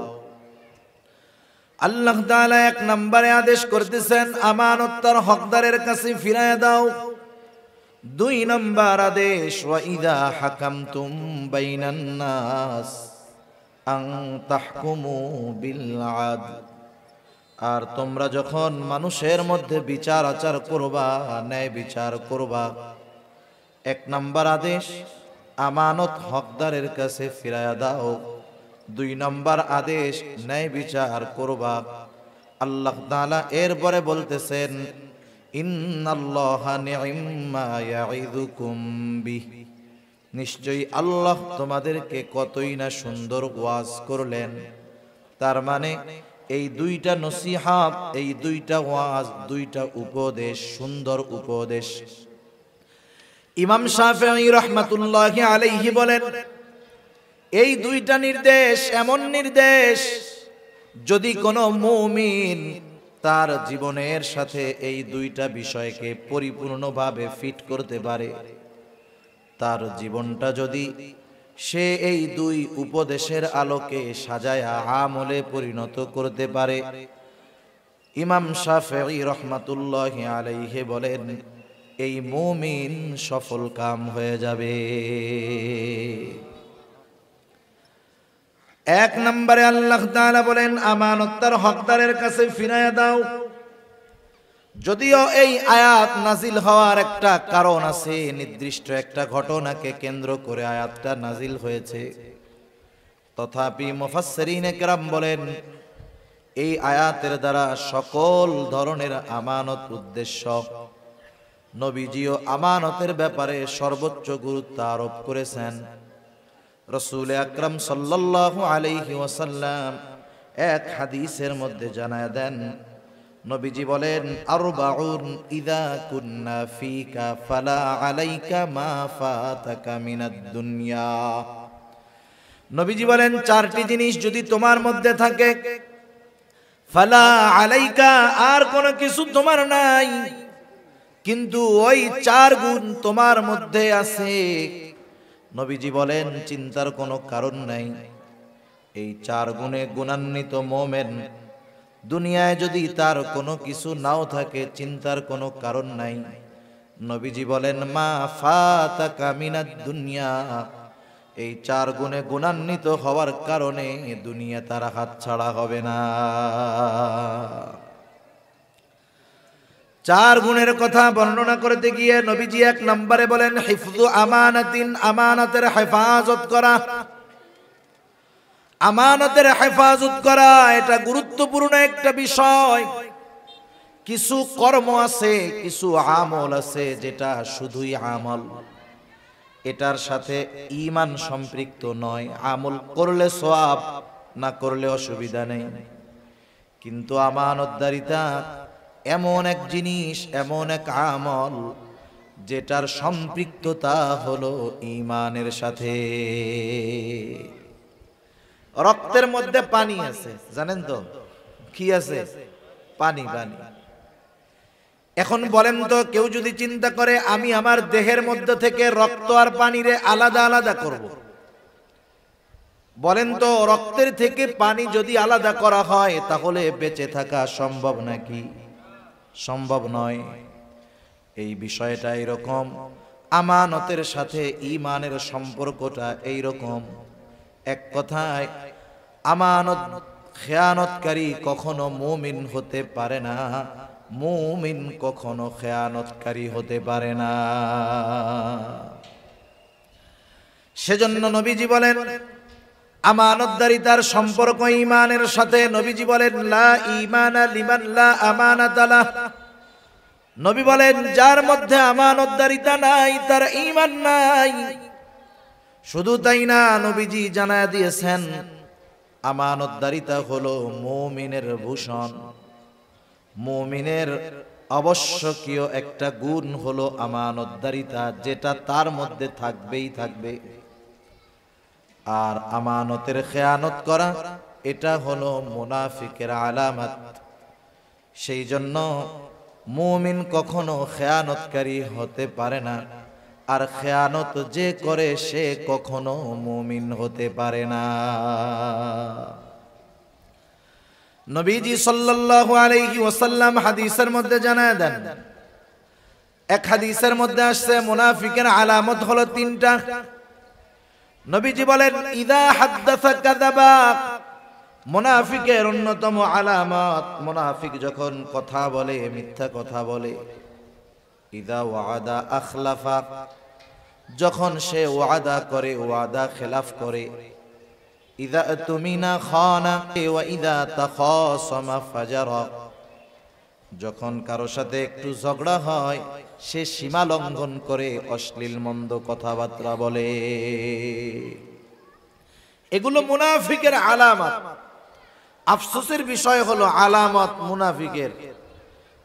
আল্লাহ তাআলা 1 নম্বরে আদেশ করতেছেন আমানত তার হকদারের কাছে ফিরায়া দাও। 2 নম্বর আদেশ, ওয়া ইযা হাকামতুম বাইনান নাস আন তাহকুমু বিল আদল, আর তোমরা যখন মানুষের মধ্যে বিচার আচার করবা, ন্যায় বিচার করবা। 1 নম্বর আদেশ, আমানত হকদারের কাছে ফিরায়া দাও। 2 নম্বর আদেশ, ন্যায় বিচার করবা। আল্লাহ তাআলা এরপরে বলতেছেন, ইন্নাল্লাহা নি'ম্মা ইয়া'iযুকুম বিহি, নিশ্চয়ই আল্লাহ তোমাদেরকে কতই না সুন্দর ওয়াজ করলেন। তার মানে এই 2টা নসিহত, এই 2টা ওয়াজ, 2টা উপদেশ, সুন্দর উপদেশ। ইমাম শাফিঈ রাহমাতুল্লাহি আলাইহি বলেন, এই 2টা নির্দেশ এমন নির্দেশ, যদি কোনো মুমিন তার জীবনের সাথে এই 2টা বিষয়কে পরিপূর্ণভাবে ফিট করতে পারে, তার জীবনটা যদি সে এই 2 উপদেশের আলোকে সাজায়া আমলে পরিণত করতে পারে, ইমাম শাফিঈ রাহমাতুল্লাহি আলাইহি বলেন, এই মুমিন সফল কাম হয়ে যাবে। 1 নম্বরে আল্লাহ তাআলা বলেন আমানত তার হকদারের কাছে ফিরায়া দাও। যদিও এই আয়াত নাজিল হওয়ার একটা কারণ আছে, নির্দিষ্ট একটা ঘটনাকে কেন্দ্র করে আয়াতটা নাজিল হয়েছে, তথাপি মুফাসসিরিনে কেরাম বলেন এই আয়াতের দ্বারা সকল ধরনের আমানত উদ্দেশ্য। নবীজিও আমানতের ব্যাপারে সর্বোচ্চ গুরুত্ব আরোপ করেছেন। রাসূল আকরাম সাল্লাল্লাহু আলাইহি ওয়াসাল্লাম এক হাদিসের মধ্যে জানায় দেন, নবীজি বলেন, আরবাউন ইযা কুন্না ফিকা ফালা আলাইকা মা ফাতাকা মিনাদ দুনিয়া। নবীজি বলেন, চারটি জিনিস যদি তোমার মধ্যে থাকে, ফালা আলাইকা, আর কোনো কিছু তোমার নাই, কিন্তু ওই চার গুণ তোমার মধ্যে আছে। নবীজি বলেন, চিন্তার কোনো কারণ নাই। এই চার গুণে গুণান্বিত মোমেন দুনিয়ায় যদি তার কোনো কিছু নাও থাকে, চিন্তার কোনো কারণ নাই। নবীজি বলেন, মা ফাতাকা মিনাদ দুনিয়া, এই চার গুণে গুণান্বিত হওয়ার কারণে দুনিয়া তার হাতছাড়া হবে না। চার গুণের কথা বর্ণনা করতে গিয়ে নবীজি এক নম্বরে বলেন, হিফযু আমানাতিন, আমানতের হেফাজত করা। আমানতের হেফাজত করা এটা গুরুত্বপূর্ণ একটা বিষয়। কিছু কর্ম আছে, কিছু আমল আছে যেটা শুধুই আমল, এটার সাথে ঈমান সম্পৃক্ত নয়। আমল করলে সওয়াব, না করলে অসুবিধা নেই। কিন্তু আমানতদারিতা এমন এক জিনিস, এমন এক আমল যেটার সম্পৃক্ততা হলো ঈমানের সাথে। রক্তের মধ্যে পানি আছে, জানেন তো কি আছে? পানি। পানি। এখন বলেন তো, কেউ যদি চিন্তা করে আমি আমার দেহের মধ্যে থেকে রক্ত আর পানিরে আলাদা আলাদা করব, বলেন তো রক্তের থেকে পানি যদি আলাদা করা হয় তাহলে বেঁচে থাকা সম্ভব নাকি? সম্ভব নয়। এই বিষয়টা এরকম, আমানতের সাথে ঈমানের সম্পর্কটা এইরকম। এক কথায়, আমানত খেয়ানতকারী কখনো মুমিন হতে পারে না, মুমিন কখনো খেয়ানতকারী হতে পারে না। সেজন্য নবীজি বলেন, আমানতদারিতার সম্পর্ক ঈমানের সাথে। নবীজি বলেন, লা ঈমানা লিমান লা আমানাতা লাহ। নবী বলেন, যার মধ্যে আমানতদারিতা নাই তার ঈমান নাই। শুধু তাই না, নবীজি জানায় দিয়েছেন আমানতদারিতা হলো মুমিনের ভূষণ। মুমিনের আবশ্যকীয় একটা গুণ হলো আমানতদারিতা, যেটা তার মধ্যে থাকবেই থাকবে। আর আমানতের খেয়ানত করা এটা হলো মুনাফিকের আলামত। সেই জন্য মুমিন কখনো খেয়ানতকারী হতে পারে না, আর খেয়ানত যে করে সে কখনো মুমিন হতে পারে না। নবীজি সাল্লাল্লাহু আলাইহি ওয়াসাল্লাম হাদিসের মধ্যে জানায় দেন, এক হাদিসের মধ্যে আসছে মুনাফিকের আলামত হলো তিনটা। নবীজি বলেন, ইদা হাদ্দাসা কাযাবা। মুনাফিকের অন্যতম আলামত, মুনাফিক যখন কথা বলে মিথ্যা কথা বলে। ইদা ওয়াদা আখলাফা, যখন সে ওয়াদা করে ওয়াদা খেলাফ করে। ইদা তুমিনা খানা ওয়া ইদা তাখাসামা ফাজারা, যখন কারো সাথে একটু ঝগড়া হয় সে সীমা লঙ্ঘন করে অশ্লীল মন্দ কথাবার্তা বলে। এগুলো মুনাফিকের আলামত। আফসোসের বিষয় হলো আলামত মুনাফিকের,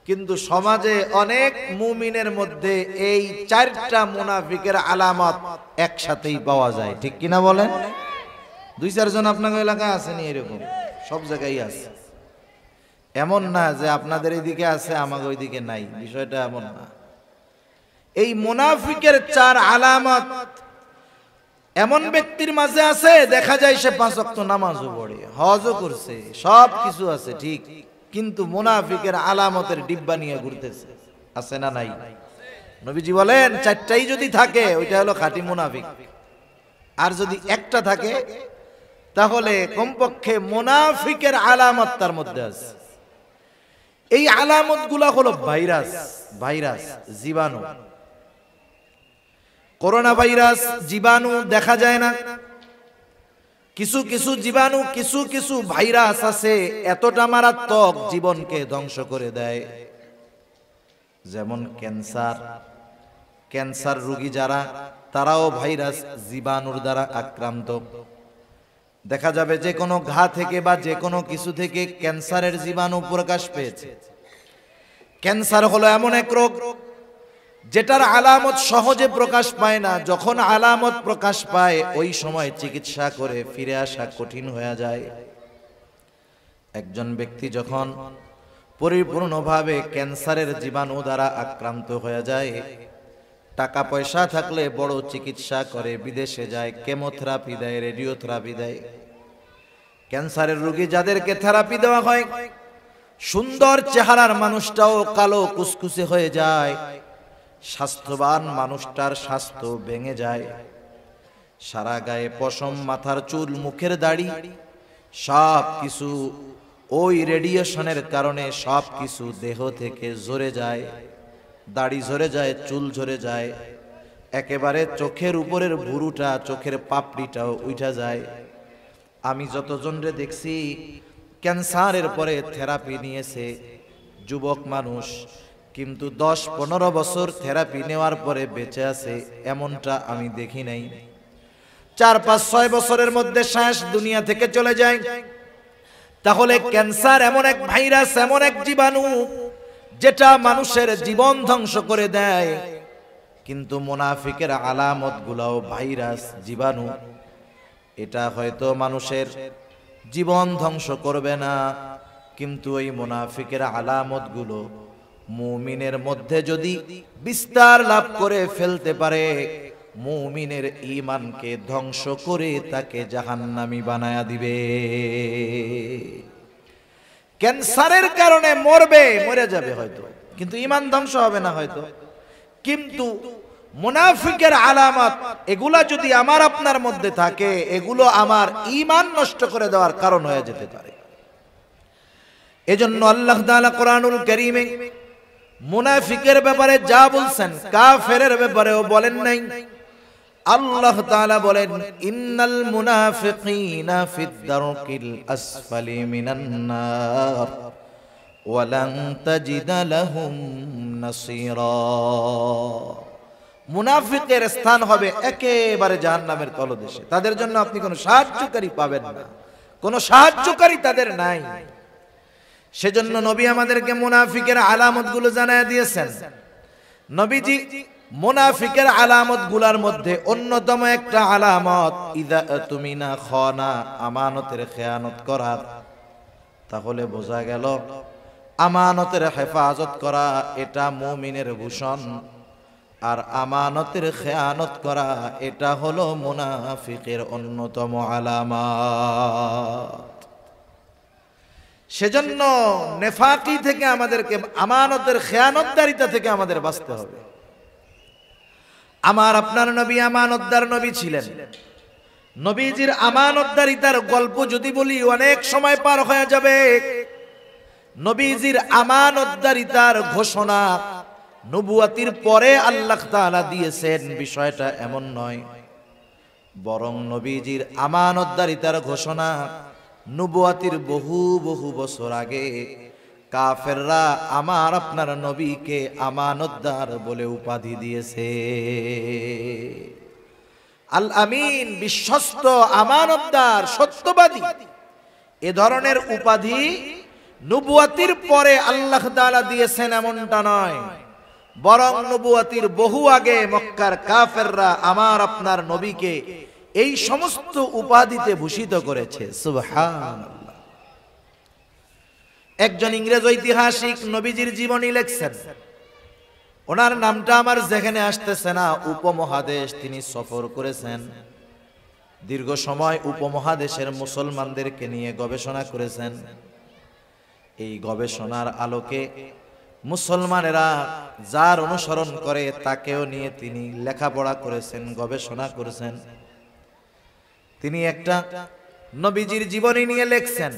কিন্তু সমাজে অনেক মুমিনের মধ্যে এই চারটা মুনাফিকের আলামত একসাথেই পাওয়া যায়। ঠিক কিনা বলেন? দুই চারজন আপনার এলাকায় আসেনি এরকম? সব জায়গায় আছে। এমন না যে আপনাদের এইদিকে আছে আমাদের ওইদিকে নাই, বিষয়টা এমন না। এই মুনাফিকের চার আলামত এমন ব্যক্তির মাঝে আছে, দেখা যায় সে 5 ওয়াক্ত নামাজও পড়ে, হজও করছে, সব কিছু আছে ঠিক, কিন্তু মুনাফিকের আলামতের ডিব্বা নিয়ে ঘুরতেছে। আছে না নাই? নবীজি বলেন, চারটাই যদি থাকে ওইটা হলো খাঁটি মুনাফিক। আর যদি একটা থাকে তাহলে কমপক্ষে মুনাফিকের আলামত তার মধ্যে আছে। এই আলামতগুলা হলো ভাইরাস জীবাণু। করোনা ভাইরাস জীবাণু দেখা যায় না, কিছু কিছু জীবাণু কিছু কিছু ভাইরাস আছে এতটা মারাত্মক জীবনকে ধ্বংস করে দেয়। যেমন ক্যান্সার রোগী যারা, তারাও ভাইরাস জীবাণুর দ্বারা আক্রান্ত। দেখা যাবে যে কোনো ঘা থেকে বা যে কোনো কিছু থেকে ক্যান্সারের জীবাণু প্রকাশ পেয়েছে। ক্যান্সার হলো এমন এক রোগ যেটার আলামত সহজে প্রকাশ পায় না। যখন আলামত প্রকাশ পায় ওই সময় চিকিৎসা করে ফিরে আসা কঠিন হয়ে যায়। একজন ব্যক্তি যখন পরিপূর্ণভাবে ক্যান্সারের জীবাণু দ্বারা আক্রান্ত হয়ে যায়, টাকা পয়সা থাকলে বড় চিকিৎসা করে, বিদেশে যায়, কেমোথেরাপি দেয়, রেডিওথেরাপি দেয়। ক্যান্সারের রোগী যাদেরকে থেরাপি দেওয়া হয়, সুন্দর চেহারার মানুষটাও কালো কুসকুসে হয়ে যায়, স্বাস্থ্যবান মানুষটার স্বাস্থ্য ভেঙে যায়, সারা গায়ে পশম, মাথার চুল, মুখের দাড়ি সব কিছু ওই রেডিয়েশনের কারণে সব কিছু দেহ থেকে ঝরে যায়। দাড়ি ঝরে যায়, চুল ঝরে যায়, একেবারে চোখের উপরের ভুরুটা, চোখের পাপড়িটাও উঠা যায়। আমি যতজনরে দেখছি ক্যান্সারের পরে থেরাপি নিয়েছে, যুবক মানুষ, কিন্তু 10-15 বছর থেরাপি নেওয়ার পরে বেঁচে আছে এমনটা আমি দেখি নাই। 4-5-6 বছরের মধ্যে শেষ, দুনিয়া থেকে চলে যায়। তাহলে ক্যান্সার এমন এক ভাইরাস, এমন এক জীবাণু যেটা মানুষের জীবন ধ্বংস করে দেয়। কিন্তু মুনাফিকের আলামত গুলাও ভাইরাস, জীবাণু। এটা হয়তো মানুষের জীবন ধ্বংস করবে না, কিন্তু ওই মুনাফিকের আলামত গুলো মুমিনের মধ্যে যদি বিস্তার লাভ করে ফেলতে পারে, মুমিনের ঈমানকে ধ্বংস করে তাকে জাহান্নামী বানায়া দিবে। ক্যান্সারের কারণে মরে যাবে হয়তো, কিন্তু ঈমান ধ্বংস হবে না হয়তো। কিন্তু মুনাফিকের আলামত এগুলা যদি আমার আপনার মধ্যে থাকে, এগুলো আমার ঈমান নষ্ট করে দেওয়ার কারণ হয়ে যেতে পারে। এজন্য আল্লাহ তাআলা কোরআনুল কারীমে মুনাফিকের ব্যাপারে যা বলছেন, কাফেরের ব্যাপারেও বলেন নাই। আল্লাহ তাআলা বলেন, ইন্নাল মুনাফিকিনা ফিদ দারকিল আসফালি মিনান নার ওয়া লান তাজিদা লাহুম নাসীরা। মুনাফিকের স্থান হবে একেবারে জাহান্নামের তলদেশে। তাদের জন্য আপনি কোনো সাহায্যকারী পাবেন না, কোনো সাহায্যকারী তাদের নাই। সেজন্য নবী আমাদেরকে মুনাফিকের আলামতগুলো জানায় দিয়েছেন। নবীজি মুনাফিকের আলামতগুলোর মধ্যে অন্যতম একটা আলামত, ইযা তুমিনা খানা, আমানতের খেয়ানত করা। তাহলে বোঝা গেল আমানতের হেফাজত করা এটা মুমিনের ভূষণ, আর আমানতের খেয়ানত করা এটা হলো মুনাফিকের অন্যতম আলামত। সেজন্য নেফাকি থেকে আমাদেরকে, আমানতের খেয়ানতদারিতা থেকে আমাদের বাঁচতে হবে। আমার আপনার নবী আমানতদার নবী ছিলেন। নবীজির আমানতদারিতার গল্প যদি বলি অনেক সময় পার হয়ে যাবে। নবীজির আমানতদারিতার ঘোষণা নবুয়াতির পরে আল্লাহ তাআলা দিয়েছেন, বিষয়টা এমন নয়। বরং নবীজির আমানতদারিতার ঘোষণা নবুয়াতির বহু বহু বছর আগে কাফেররা আমার আপনার নবীকে আমানতদার বলে উপাধি দিয়েছে। আল আমিন, বিশ্বস্ত, আমানতদার, সত্যবাদী, এ ধরনের উপাধি নবুয়াতির পরে আল্লাহ তাআলা দিয়েছেন এমনটা নয়। বরং নবুয়াতির বহু আগে মক্কার কাফেররা আমার আপনার নবীকে এই সমস্ত উপাধিতে ভূষিত করেছে। সুবহানাল্লাহ। একজন ইংরেজ ঐতিহাসিক নবীজির জীবনী লিখছেন, ওনার নামটা আমার যেখানে আসতেছে না। উপমহাদেশ তিনি সফর করেছেন, দীর্ঘ সময় উপমহাদেশের মুসলমানদেরকে নিয়ে গবেষণা করেছেন। এই গবেষণার আলোকে মুসলমানেরা যার অনুসরণ করে তাকেও নিয়ে তিনি লেখাপড়া করেছেন, গবেষণা করেছেন। তিনি একটা নবীজির জীবনী নিয়ে লিখছেন।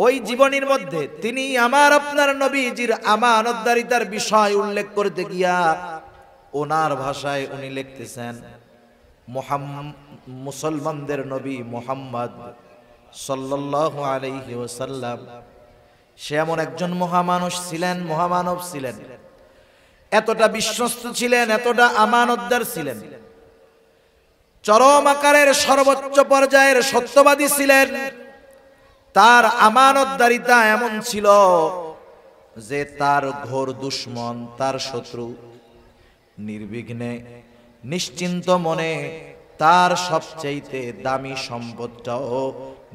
ওই জীবনীর মধ্যে তিনি আমার আপনার নবীজির আমানতদারিতার বিষয় উল্লেখ করতে গিয়া ওনার ভাষায় উনি লিখতেছেন, মুসলমানদের নবী মুহাম্মদ সাল্লাল্লাহু আলাইহি ওয়াসাল্লাম সে এমন একজন মহামানুষ ছিলেন, মহামানব ছিলেন, এতটা বিশ্বস্ত ছিলেন, এতটা আমানতদার ছিলেন, চরম আকারের সর্বোচ্চ পর্যায়ের সত্যবাদী ছিলেন। তার আমানতদারিতা এমন ছিল যে তার ঘোর দুশমন, তার শত্রু নির্বিঘ্নে নিশ্চিন্ত মনে তার সবচেয়ে দামি সম্পদটাও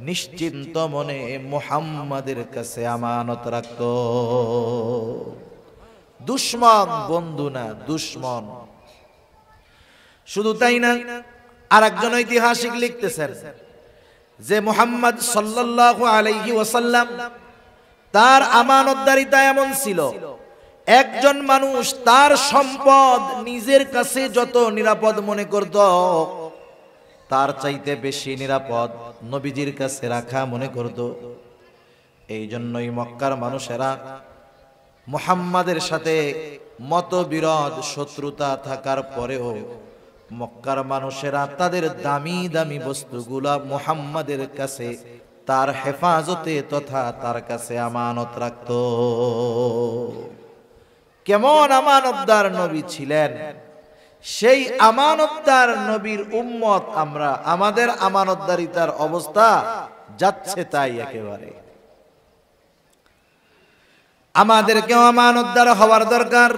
নিশ্চিন্ত মনে মুহাম্মাদের কাছে আমানত রাখত। দুশমন বন্ধু না, দুশমন। শুধু তাই না, আরেকজন ঐতিহাসিক লিখতেছেন যে মুহাম্মদ সাল্লাল্লাহু আলাইহি ওয়াসাল্লাম তার আমানতদারিতা এমন ছিল, একজন মানুষ তার সম্পদ নিজের কাছে যত নিরাপদ মনে করত, তার চাইতে বেশি নিরাপদ নবীজির কাছে রাখা মনে করত। এই জন্যই মক্কার মানুষেরা মুহাম্মাদের সাথে মতবিরোধ, শত্রুতা থাকার পরেও মক্কার মানুষেরা তাদের দামি দামি বস্তুগুলা মুহাম্মাদের কাছে তার হেফাজতে তথা তার কাছে আমানত রাখত। কেমন আমানতদার নবী ছিলেন! সেই আমানতদার নবীর উম্মত আমরা, আমাদের আমানতদারিতার অবস্থা যাচ্ছে তাই একেবারে। আমাদেরকেও আমানতদার হওয়ার দরকার।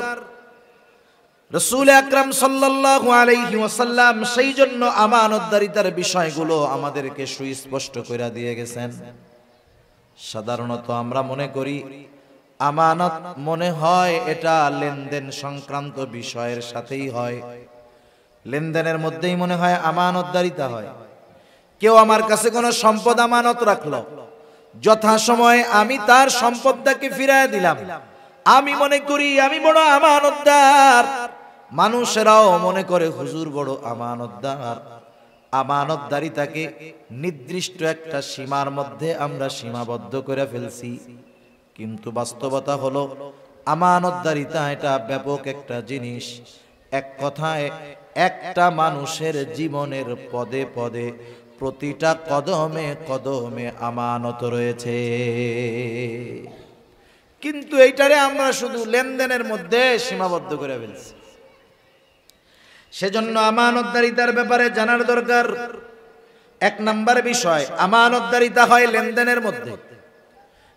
রাসূল আকরাম সাল্লাল্লাহু আলাইহি ওয়াসাল্লাম সেই জন্য আমানতদারিতার বিষয়গুলো আমাদেরকে সুস্পষ্ট করে দিয়ে গেছেন। সাধারণত আমরা মনে করি আমানত মনে হয় এটা লেনদেন সংক্রান্ত বিষয়ের সাথেই হয়, লেনদেনের মধ্যেই মনে হয় আমানতদারিতা হয়। কেউ আমার কাছে কোনো সম্পদ আমানত রাখলো, যথাসময়ে আমি তার সম্পদটাকে ফিরিয়ে দিলাম, আমি মনে করি আমি বড় আমানতদার। মানুষেরাও মনে করে হুজুর বড় আমানতদার। আমানতদারিতাকে নির্দিষ্ট একটা সীমার মধ্যে আমরা সীমাবদ্ধ করে ফেলছি, কিন্তু বাস্তবতা হলো আমানতদারিতা এটা ব্যাপক একটা জিনিস। এক কথায় একটা মানুষের জীবনের পদে পদে প্রতিটা কদমে কদমে আমানত রয়েছে, কিন্তু এইটারে আমরা শুধু লেনদেনের মধ্যে সীমাবদ্ধ করে ফেলছি। সেজন্য আমানতদারিতার ব্যাপারে জানার দরকার। এক নাম্বার বিষয়, আমানতদারিতা হয় লেনদেনের মধ্যে।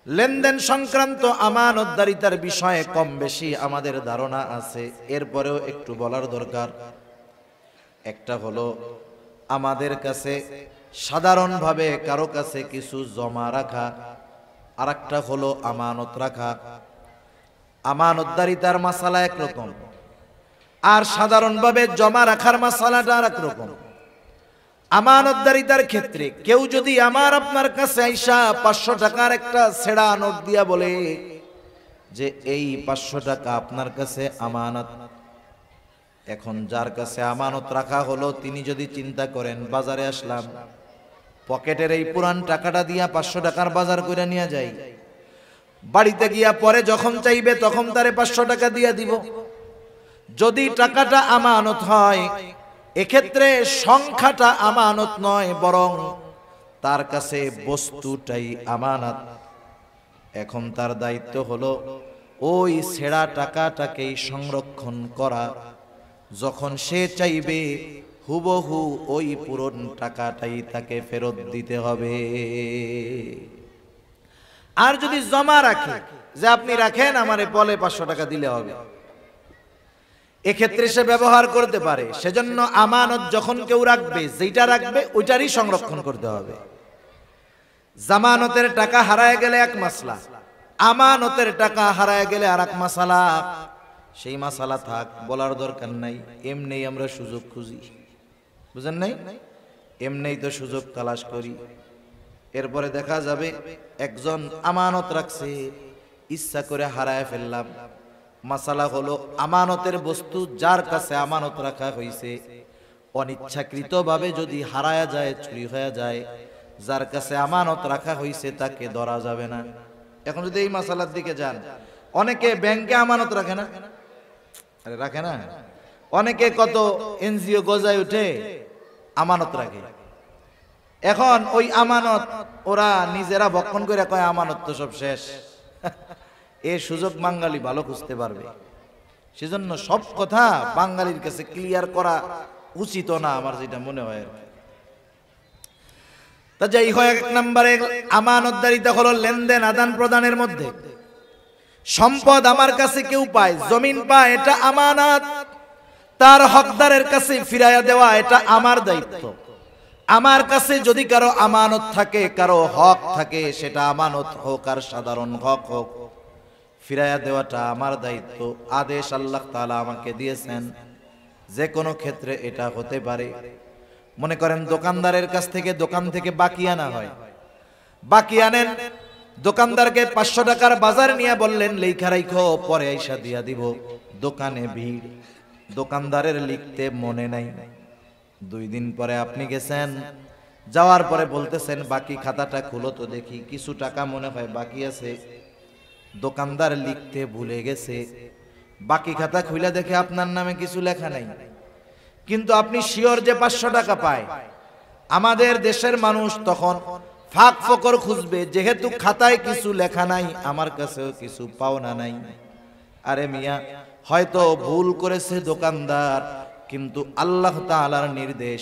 লেনদেন সংক্রান্ত আমানতদারিতার বিষয়ে কম বেশি আমাদের ধারণা আছে, এরপরেও একটু বলার দরকার। একটা হলো আমাদের কাছে সাধারণভাবে কারো কাছে কিছু জমা রাখা, আর একটা হলো আমানত রাখা। আমানতদারিতার মাসালা একরকম, আর সাধারণভাবে জমা রাখার মাসালাটা আর একরকম। আমানতদারিতার ক্ষেত্রে কেউ যদি আমার আপনার কাছে আইসা 500 টাকার একটা ছেঁড়া নোট দিয়া বলে যে এই 500 টাকা আপনার কাছে আমানত, এখন যার কাছে আমানত রাখা হলো তিনি যদি চিন্তা করেন বাজারে আসলাম, পকেটের এই পুরান টাকাটা দিয়া 500 টাকার বাজার করে নিয়ে যাই, বাড়িতে গিয়া পরে যখন চাইবে তখন তারে 500 টাকা দিয়া দিব। যদি টাকাটা আমানত হয়, এক্ষেত্রে সংখ্যাটা আমানত নয়, বরং তার কাছে বস্তুটাই আমানত। এখন তার দায়িত্ব হলো ওই ছেঁড়া টাকাটাকেই সংরক্ষণ করা, যখন সে চাইবে হুবহু ওই পুরন টাকাটাই তাকে ফেরত দিতে হবে। আর যদি জমা রাখে যে আপনি রাখেন আমারে বলে 500 টাকা দিলে হবে, এক্ষেত্রে সে ব্যবহার করতে পারে। সেজন্য আমানত যখন কেউ রাখবে, যেটা রাখবে ওইটারই সংরক্ষণ করতে হবে। জামানতের টাকা হারায় গেলে এক মাসলা, আমানতের টাকা হারায় গেলে আর এক মাসালা। সেই মাসালা থাক, বলার দরকার নাই, এমনি আমরা সুযোগ খুঁজি, বুঝেন নাই? এমনি তো সুযোগ তালাশ করি। এরপরে দেখা যাবে একজন আমানত রাখছে, ইচ্ছা করে হারায় ফেললাম। মাসালা হলো আমানতের বস্তু যার কাছে আমানত রাখা হয়েছে অনিচ্ছাকৃতভাবে যদি হারায়া যায়, চুরি হয়ে যায়, যার কাছে আমানত রাখা হয়েছে তাকে ধরা যাবে না। এখন যদি এই মাসালার দিকে যান, অনেকে ব্যাংকে আমানত রাখে না, আরে রাখে না, অনেকে কত এনজিও গজায় উঠে আমানত রাখে। এখন ওই আমানত ওরা নিজেরা ভক্ষণ করে কয় আমানত তো সব শেষ। এই সুযোগ বাঙালি ভালো খুঁজতে পারবে। সেজন্য সব কথা বাঙালির কাছে ক্লিয়ার করা উচিত না, আমার যেটা মনে হয়। তা যাই হয়, এক নম্বরে আমানতদারিতা হলো লেনদেন আদান প্রদানের মধ্যে। সম্পদ আমার কাছে কেউ পায়, জমিন পায়, এটা আমানত। তার হকদারের কাছে ফিরাইয়া দেওয়া এটা আমার দায়িত্ব। আমার কাছে যদি কারো আমানত থাকে, কারো হক থাকে, সেটা আমানত হোক আর সাধারণ হক হোক, ফিরাইয়া দেওয়াটা আমার দায়িত্ব। আদেশ আল্লাহ তাআলা আমাকে দিয়েছেন। যে কোনো ক্ষেত্রে এটা হতে পারে। মনে করেন দোকানদারের কাছ থেকে দোকান থেকে বাকি আনা হয়, বাকি আনেন, দোকানদারকে 500 টাকার বাজার নিয়ে বললেন লেখা রাখো, পরে আইসা দিয়া দিব। দোকানে ভিড়, দোকানদারের লিখতে মনে নাই। 2 দিন পরে আপনি গেছেন, যাওয়ার পরে বলতেছেন বাকি খাতাটা খুলো তো দেখি, কিছু টাকা মনে হয় বাকি আছে। দোকানদার লিখতে ভুলে গেছে, বাকি খাতা খুলে দেখে আপনার নামে কিছু লেখা নাই, কিন্তু আপনি শিওর যে 500 টাকা পায়। আমাদের দেশের মানুষ তখন ফাঁক ফকর খুঁজবে, যেহেতু খাতায় কিছু লেখা নাই, আমার কাছেও কিছু পাওনা নাই। আরে মিয়া, হয়তো ভুল করেছে দোকানদার, কিন্তু আল্লাহ তাআলার নির্দেশ,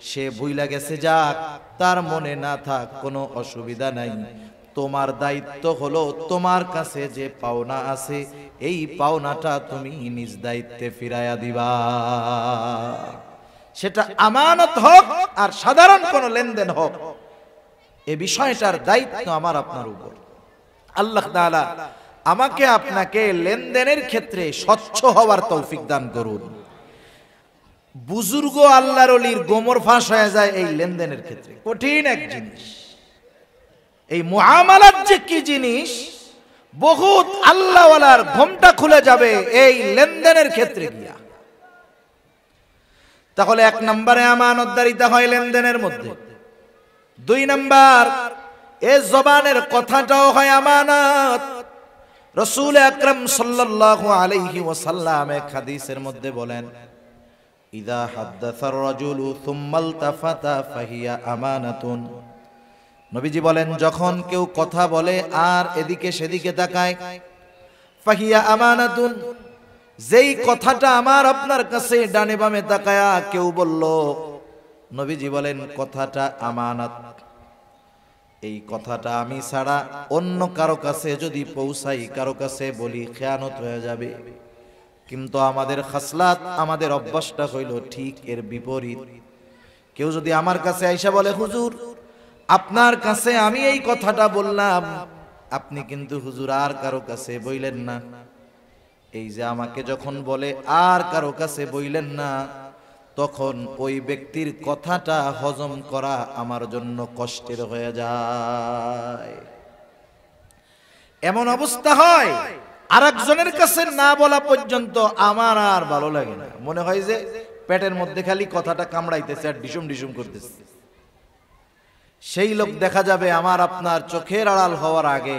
সে ভুইলা গেছে, যাক, তার মনে না থাক, কোনো অসুবিধা নাই। তোমার দায়িত্ব হলো তোমার কাছে যে পাওনা আছে, এই পাওনাটা তুমি নিজ দায়িত্বে ফিরাইয়া দিবা। সেটা আমানত হোক আর সাধারণ কোন লেনদেন হোক, এই বিষয়টার দায়িত্ব আমার আপনার উপর। আল্লাহ তাআলা আমাকে আপনাকে লেনদেনের ক্ষেত্রে স্বচ্ছ হওয়ার তৌফিক দান করুন। বুজুর্গ আল্লাহর ওলির গোমর ফাঁস হয়ে যায় এই লেনদেনের ক্ষেত্রে। কঠিন এক জিনিস এই মুআমালাত, যে কি জিনিস, বহুত আল্লাহওয়ালার ঘোমটা খুলে যাবে এই লেনদেনের ক্ষেত্রে গিয়া। তাহলে 1 নম্বরে আমানতদারিতা হয় লেনদেনের মধ্যে। 2 নম্বর, এই জবানের কথাটাও হয় আমানত। রাসূল আকরাম সাল্লাল্লাহু আলাইহি ওয়াসাল্লাম এক হাদিসের মধ্যে বলেন, ইযা হাদ্দাসার রাজুলু সুম্মা ইলতাফাতা ফাহিয়া আমানাতুন। নবীজি বলেন, যখন কেউ কথা বলে আর এদিকে সেদিকে তাকায়, ফাহিয়া আমানাতুন, যেই কথাটা আমার আপনার কাছে ডানে বামে তাকায়া কেউ বলল, নবীজি বলেন কথাটা আমানত। এই কথাটা আমি ছাড়া অন্য কারো কাছে যদি পৌঁছাই, কারো কাছে বলি, খেয়ানত হয়ে যাবে। কিন্তু আমাদের খাসলাত, আমাদের অভ্যাসটা হইল ঠিক এর বিপরীত। কেউ যদি আমার কাছে আইসা বলে, হুজুর আপনার কাছে আমি এই কথাটা বললাম, আপনি কিন্তু হুজুর আর কারো কাছে বইলেন না। এই যে আমাকে যখন বলে আর কারো কাছে বইলেন না, তখন ওই ব্যক্তির কথাটা হজম করা আমার জন্য কষ্টের হয়ে যায়। এমন অবস্থা হয় আরেকজনের কাছে না বলা পর্যন্ত আমার আর ভালো লাগে না, মনে হয় যে পেটের মধ্যে খালি কথাটা কামড়াইতেছে আর ডিসুম ডিসুম করতেছে। সেই লোক দেখা যাবে আমার আপনার চোখের আড়াল হওয়ার আগে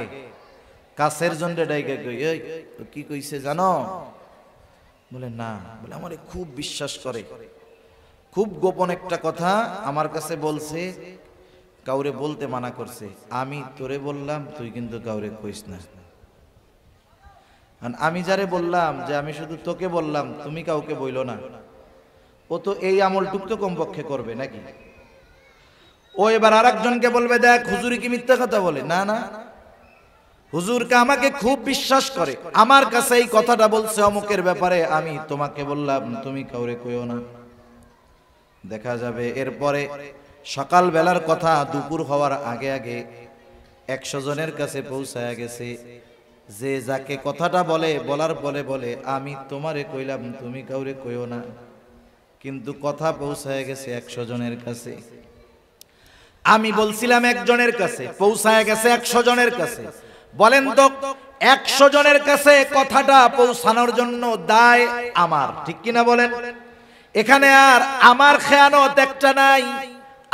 কাছের জন্য ডাইকা কই, এই কি কইছে জানো? বলে না, বলে আমারে খুব বিশ্বাস করে, খুব গোপন একটা কথা আমার কাছে বলছে, কাউরে বলতে মানা করছে। আমি তোরে বললাম, তুই কিন্তু কাউরে কইস না। আমি যারে বললাম যে আমি শুধু তোকে বললাম, তুমি কাউকে বইলো না, ও তো এই আমলটুক তো কমপক্ষে করবে নাকি? ও এবার আরেকজনকে বলবে, দেখ হুজুরি কি মিথ্যা কথা বলে? না না, হুজুরকে আমাকে খুব বিশ্বাস করে, আমার কাছে এই কথাটা বলছে অমুকের ব্যাপারে, আমি তোমাকে বললাম, তুমি কাউরে কইও না। দেখা যাবে এরপরে সকাল বেলার কথা দুপুর হওয়ার আগে আগে 100 জনের কাছে পৌঁছায়া গেছে। যে যাকে কথাটা বলে, বলার বলে বলে, আমি তোমারে কইলাম, তুমি কাউরে কইও না, কিন্তু কথা পৌঁছায়া গেছে 100 জনের কাছে। আমি বলছিলাম 1 জনের কাছে, পৌঁছায়া গেছে 100 জনের কাছে। বলেন তো 100 জনের কাছে কথাটা পৌঁছানোর জন্য দায় আমার, ঠিক কিনা বলেন? এখানে আর আমার খেয়ানত একটা নাই,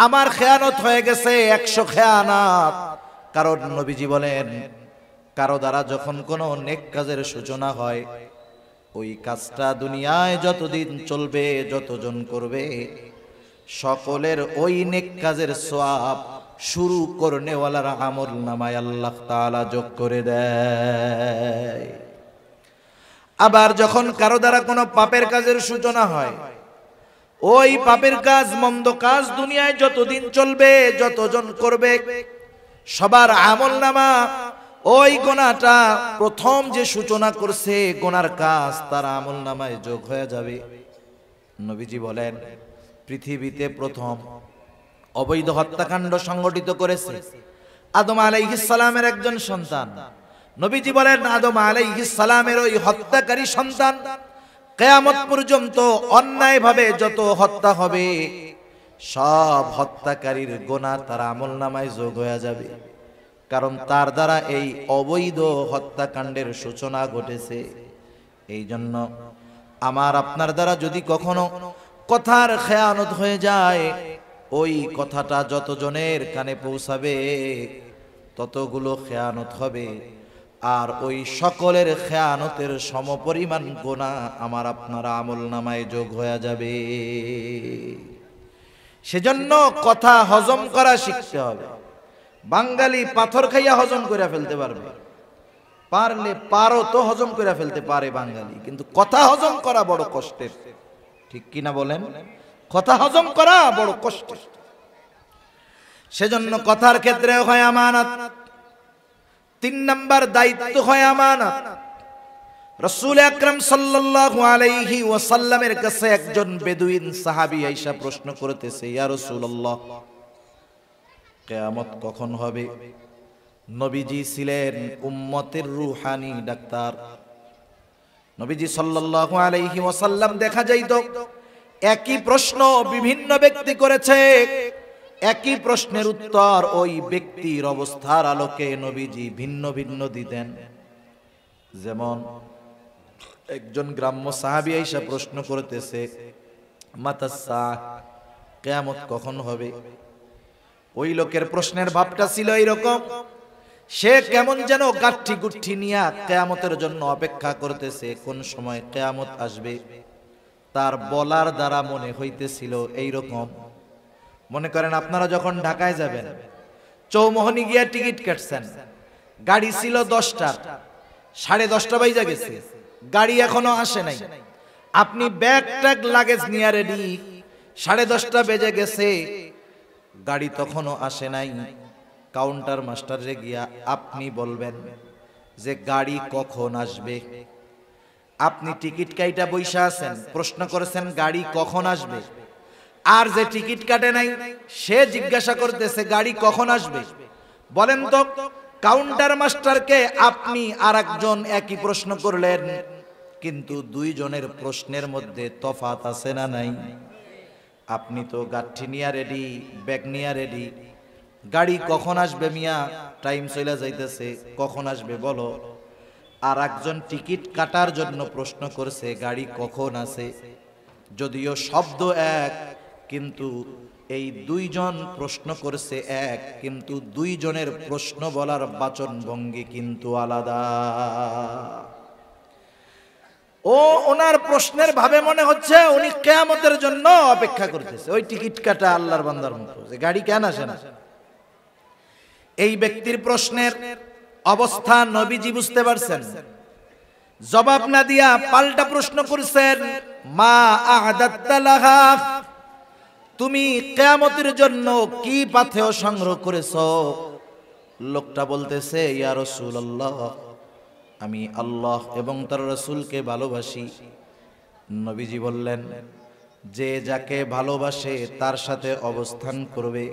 আমার খেয়ানত হয়ে গেছে 100 খেয়ানত। কারণ নবীজি বলেন, কারো দ্বারা যখন কোনো নেক কাজের সূচনা হয়, ওই কাজটা দুনিয়ায় যতদিন চলবে, যতজন করবে, সকলের ওই নেক কাজের সওয়াব শুরু করনেওয়ালার আমল নামায় আল্লাহ তাআলা যোগ করে দেয়। আবার যখন কারো দ্বারা কোনো পাপের কাজের সূচনা হয়, ওই পাপের কাজ, মন্দ কাজ দুনিয়ায় যতদিন চলবে, যতজন করবে, সবার আমল নামা ওই গোনাটা প্রথম যে সূচনা করছে গোনার কাজ, তার আমল নামায় যোগ হয়ে যাবে। নবীজি বলেন, পৃথিবীতে প্রথম অবৈধ হত্যাকাণ্ড সংগঠিত করেছে আদম আলাইহিস সালামের একজন সন্তান। নবীজি বলেন, আদম আলাইহিস সালামের ওই হত্যাকারী সন্তান কিয়ামত পর্যন্ত অন্যায়ভাবে যত হত্যা হবে, সব হত্যাকারীর গোনা তার আমলনামায় যোগ হয়ে যাবে। কারণ তার দ্বারা এই অবৈধ হত্যাকাণ্ডের সূচনা ঘটেছে। এই জন্য আমার আপনার দ্বারা যদি কখনো কথার খেয়ানত হয়ে যায়, ওই কথাটা যতজনের কানে পৌঁছাবে, ততগুলো খেয়ানত হবে, আর ওই সকলের খেয়ানতের সমপরিমাণ গুনাহ আমার আপনার আমলনামায় যোগ হয়ে যাবে। সেজন্য কথা হজম করা শিখতে হবে। বাঙালি পাথর খাইয়া হজম করে ফেলতে পারবে, পারলে পারো তো হজম করে ফেলতে পারে বাঙালি, কিন্তু কথা হজম করা বড় কষ্টের। ঠিক কিনা বলেন? কথা হজম করা বড় কষ্টের। সেজন্য কথার ক্ষেত্রে হয় আমানত। 3 নাম্বার দায়িত্ব হয় আমানত। রাসূল আকরাম সাল্লাল্লাহু আলাইহি ওয়াসাল্লামের কাছে একজন বেদুইন সাহাবী আয়েশা প্রশ্ন করতেছে, ইয়া রাসূলুল্লাহ, কিয়ামত কখন হবে? নবীজি ছিলেন উম্মতের রূহানি ডাক্তার। নবীজি সাল্লাল্লাহু আলাইহি ওয়াসাল্লাম দেখা যাইতো একই প্রশ্ন বিভিন্ন ব্যক্তি করেছে, একই প্রশ্নের উত্তর ওই ব্যক্তির অবস্থার আলোকে নবীজি ভিন্ন ভিন্ন দিতেন। যেমন একজন গ্রাম্য সাহাবী আয়েশা প্রশ্ন করতেছে, মাতাসা, কিয়ামত কখন হবে? ওই লোকের প্রশ্নের ভাবটা ছিল এইরকম, সে কেমন যেন গাঠি গুঠি নিয়ে কিয়ামতের জন্য অপেক্ষা করতেছে, কোন সময় কিয়ামত আসবে। তার বলার দ্বারা মনে হইতেছিল এইরকম, মনে করেন আপনারা যখন ঢাকায় যাবেন, চৌমোহনী গিয়া টিকিট কাটছেন, গাড়ি ছিল 10টার, 10:30 বাজে গেছে, গাড়ি এখনো আসে নাই, আপনি ব্যাগ ট্যাগ লাগেজ নিয়ে রেডি, 10:30 বেজে গেছে, গাড়ি তখনও আসে নাই। কাউন্টার মাস্টারে গিয়া আপনি বলবেন যে গাড়ি কখন আসবে। আপনি টিকিট কাইটা বইসা আছেন, প্রশ্ন করেছেন গাড়ি কখন আসবে, আর যে টিকিট কাটে নাই সে জিজ্ঞাসা করতেছে গাড়ি কখন আসবে। বলেন তো, কাউন্টার মাস্টারকে আপনি আর একজন একই প্রশ্ন করলেন, কিন্তু দুইজনের প্রশ্নের মধ্যে তফাৎ আছে না নাই? আপনি তো গাঠি নিয়া রেডি, ব্যাগ নিয়া রেডি, গাড়ি কখন আসবে মিয়া, টাইম চলে যাইতেছে, কখন আসবে বলো। আর একজন টিকিট কাটার জন্য প্রশ্ন করছে গাড়ি কখন আছে। যদিও শব্দ এক, কিন্তু এই দুইজন প্রশ্ন করছে এক, কিন্তু দুইজনের প্রশ্ন বলার বাচন ভঙ্গি কিন্তু আলাদা। ও ওনার প্রশ্নের ভাবে মনে হচ্ছে উনি কিয়ামতের জন্য অপেক্ষা করতেছে, ওই টিকিট কাটা আল্লাহর বান্দার মতো, যে গাড়ি কেন আসে না। এই ব্যক্তির প্রশ্নের অবস্থা নবীজি বুঝতে পারছেন, জবাব না দিয়া পাল্টা প্রশ্ন করছেন, মা আ'দাত্তা লাহা, তুমি কিয়ামতের জন্য কি পাথেয় সংগ্রহ করেছো? লোকটা বলতেছে, ইয়া রাসূলুল্লাহ, আমি আল্লাহ এবং তার রাসূলকে ভালোবাসি। নবীজি বললেন, যে যাকে ভালোবাসে তার সাথে অবস্থান করবে।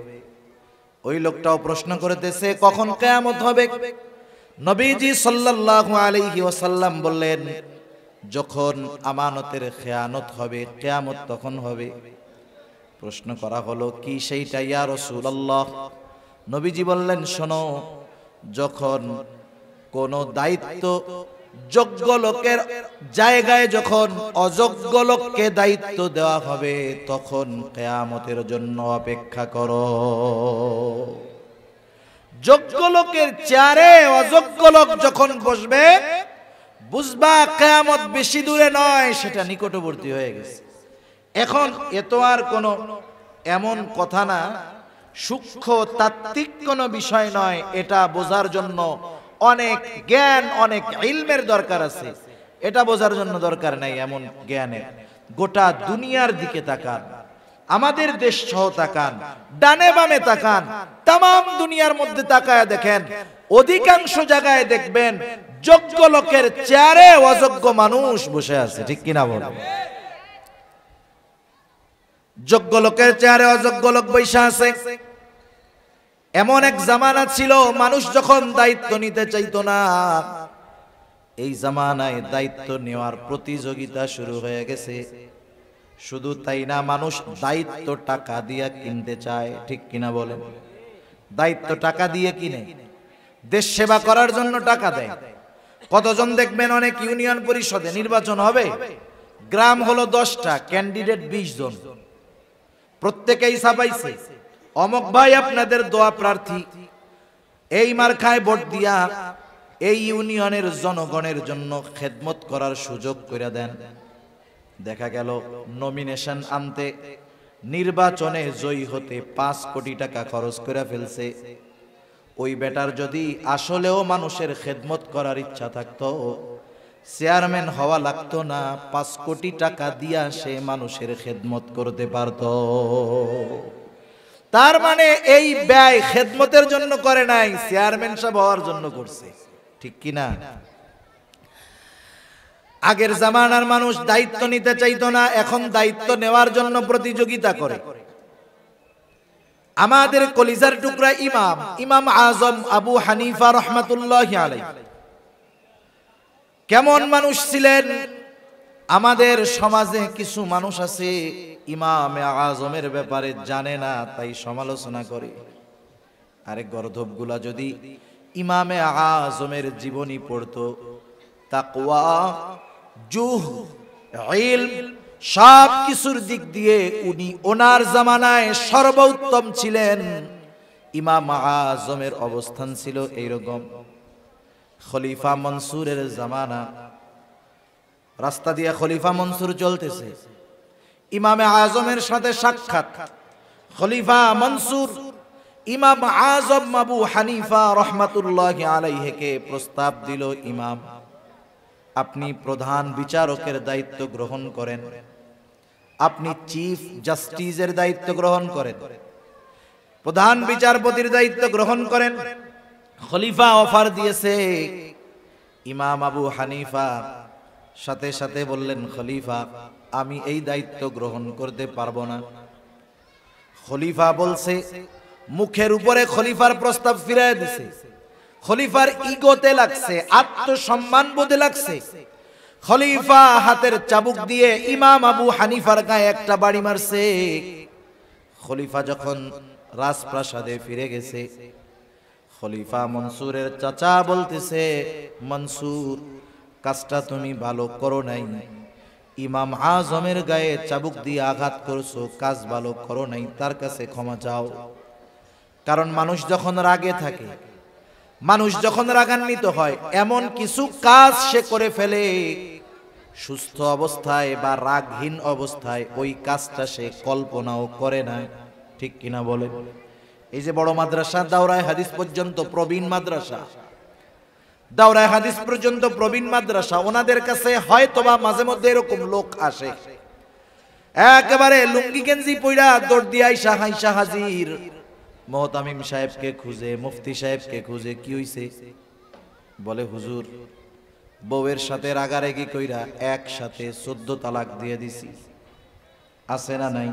ওই লোকটাও প্রশ্ন করতেছে কখন কিয়ামত হবে? নবীজি সাল্লাল্লাহু আলাইহি ওয়াসাল্লাম বললেন, যখন আমানতের খেয়ানত হবে, কিয়ামত তখন হবে। প্রশ্ন করা হলো, কি সেইটা ইয়া রাসূলুল্লাহ? নবীজি বললেন, শোনো, যখন কোন দায়িত্ব যোগ্য লোকের জায়গায় যখন অযোগ্য লোককে দায়িত্ব দেওয়া হবে তখন কিয়ামতের জন্য অপেক্ষা করো। যোগ্য লোকের চেয়ারে অযোগ্য লোক যখন বসবে বুঝবা কিয়ামত বেশি দূরে নয়, সেটা নিকটবর্তী হয়ে গেছে। এখন এত আর কোনো এমন কথা না, সূক্ষ্ম তাত্ত্বিক কোনো বিষয় নয়, এটা বোঝার জন্য অনেক জ্ঞান অনেক ইলমের দরকার আছে। এটা বোঝার জন্য দরকার নাই এমন জ্ঞানের। গোটা দুনিয়ার দিকে তাকান, আমাদের দেশ সহ তাকান, ডানে বামে তাকান, তামাম দুনিয়ার মধ্যে তাকায় দেখেন, অধিকাংশ জায়গায় দেখবেন যোগ্য লোকের চেয়ারে অযোগ্য মানুষ বসে আছে। ঠিক কিনা বলেন? যোগ্য লোকের চেয়ারে অযোগ্য লোক বসে আছে। এমন এক জামানা ছিল মানুষ যখন দায়িত্ব নিতে চাইতো না, এই জামানায় দায়িত্ব নেওয়ার প্রতিযোগিতা শুরু হয়ে গেছে। শুধু তাই না, মানুষ দায়িত্ব টাকা দিয়ে কিনতে চায়। ঠিক কিনা বলেন? দায়িত্ব টাকা দিয়ে কিনে, দেশ সেবা করার জন্য টাকা দেয়। কতজন দেখবেন অনেক ইউনিয়ন পরিষদে নির্বাচন হবে, গ্রাম হলো 10টা, ক্যান্ডিডেট 20 জন, প্রত্যেকেই ছাপাইছে অমক ভাই আপনাদের দোয়া প্রার্থী, এই মার্কায় ভোট দিয়া এই ইউনিয়নের জনগণের জন্য খেদমত করার সুযোগ করে দেন। দেখা গেল নমিনেশন আনতে, নির্বাচনে জয়ী হতে 5 কোটি টাকা খরচ করে ফেলছে। ওই বেটার যদি আসলেও মানুষের খেদমত করার ইচ্ছা থাকতো, চেয়ারম্যান হওয়া লাগতো না, 5 কোটি টাকা দিয়া সে মানুষের খেদমত করতে পারত। তার মানে এই ব্যয় খেদমতের জন্য করে নাই, চেয়ারম্যান সাহেব হওয়ার জন্য করছে। ঠিক কিনা? আগের জামানার মানুষ দায়িত্ব নিতে চাইতো না, এখন দায়িত্ব নেওয়ার জন্য প্রতিযোগিতা করে। আমাদের কলিজার টুকরা ইমাম আজম আবু হানিফা রহমাতুল্লাহি আলাইহি কেমন মানুষ ছিলেন? আমাদের সমাজে কিছু মানুষ আছে ইমামে আজমের ব্যাপারে জানে না, তাই সমালোচনা করে। আরে গর্ধবগুলা যদি ইমামে আজমের জীবনী পড়তো, তাকওয়া, জুহদ, ইলম সব কিছুর দিক দিয়ে উনি ওনার জামানায় সর্বোত্তম ছিলেন। ইমাম আজমের অবস্থান ছিল এইরকম। খলিফা মনসুরের জামানা, রাস্তা দিয়ে খলিফা মনসুর চলতেছে, ইমামে আজমের সাথে সাক্ষাৎ। খলিফা মনসুর ইমাম আজম আবু হানিফা রহমাতুল্লাহি আলাইহিকে প্রস্তাব দিল, ইমাম আপনি প্রধান বিচারকের দায়িত্ব গ্রহণ করেন, আপনি চিফ জাস্টিসের দায়িত্ব গ্রহণ করেন, প্রধান বিচারপতির দায়িত্ব গ্রহণ করেন। খলিফা অফার দিয়েছে। ইমাম আবু হানিফা সাথে সাথে বললেন, খলিফা আমি এই দায়িত্ব গ্রহণ করতে পারবো না। খলিফা বলছে, মুখের উপরে খলিফার প্রস্তাব ফিরিয়ে দিছে। খলিফার ইগোতে লাগছে, আত্মসম্মান বোধে লাগছে। খলিফা হাতের চাবুক দিয়ে ইমাম আবু হানিফার গায়ে একটা বাড়ি মারছে। খলিফা যখন রাজপ্রাসাদে ফিরে গেছে, খলিফা মনসুরের চাচা বলতেছে, মনসুর কাজটা তুমি ভালো করো নাই, ইমাম আজমের গায়ে চাবুক দিয়ে আঘাত করছো, কাজ ভালো করো নাই, তার কাছে ক্ষমা চাও। কারণ মানুষ যখন রাগে থাকে, মানুষ যখন রাগান্বিত হয়, এমন কিছু কাজ সে করে ফেলে সুস্থ অবস্থায় বা রাগহীন অবস্থায় ওই কাজটা সে কল্পনাও করে না। ঠিক কিনা বলে? এই যে বড় মাদ্রাসা দাওরায়ে হাদিস পর্যন্ত প্রবীণ মাদ্রাসা, দাওরায়ে হাদিস পর্যন্ত প্রবীণ মাদ্রাসা, ওনাদের কাছে হয়তোবা মাঝে মধ্যে এরকম লোক আসে, একেবারে লুঙ্গি গেঞ্জি পইরা দৌড় দিয়ে আইসা হাইসা হাজির, মুহতামিম সাহেবকে খুঁজে, মুফতি সাহেবকে খুঁজে। কি হইছে? বলে হুজুর বউয়ের সাথে রাগারাগি কইরা একসাথে 14 তালাক দিয়ে দিছি। আছে না নাই?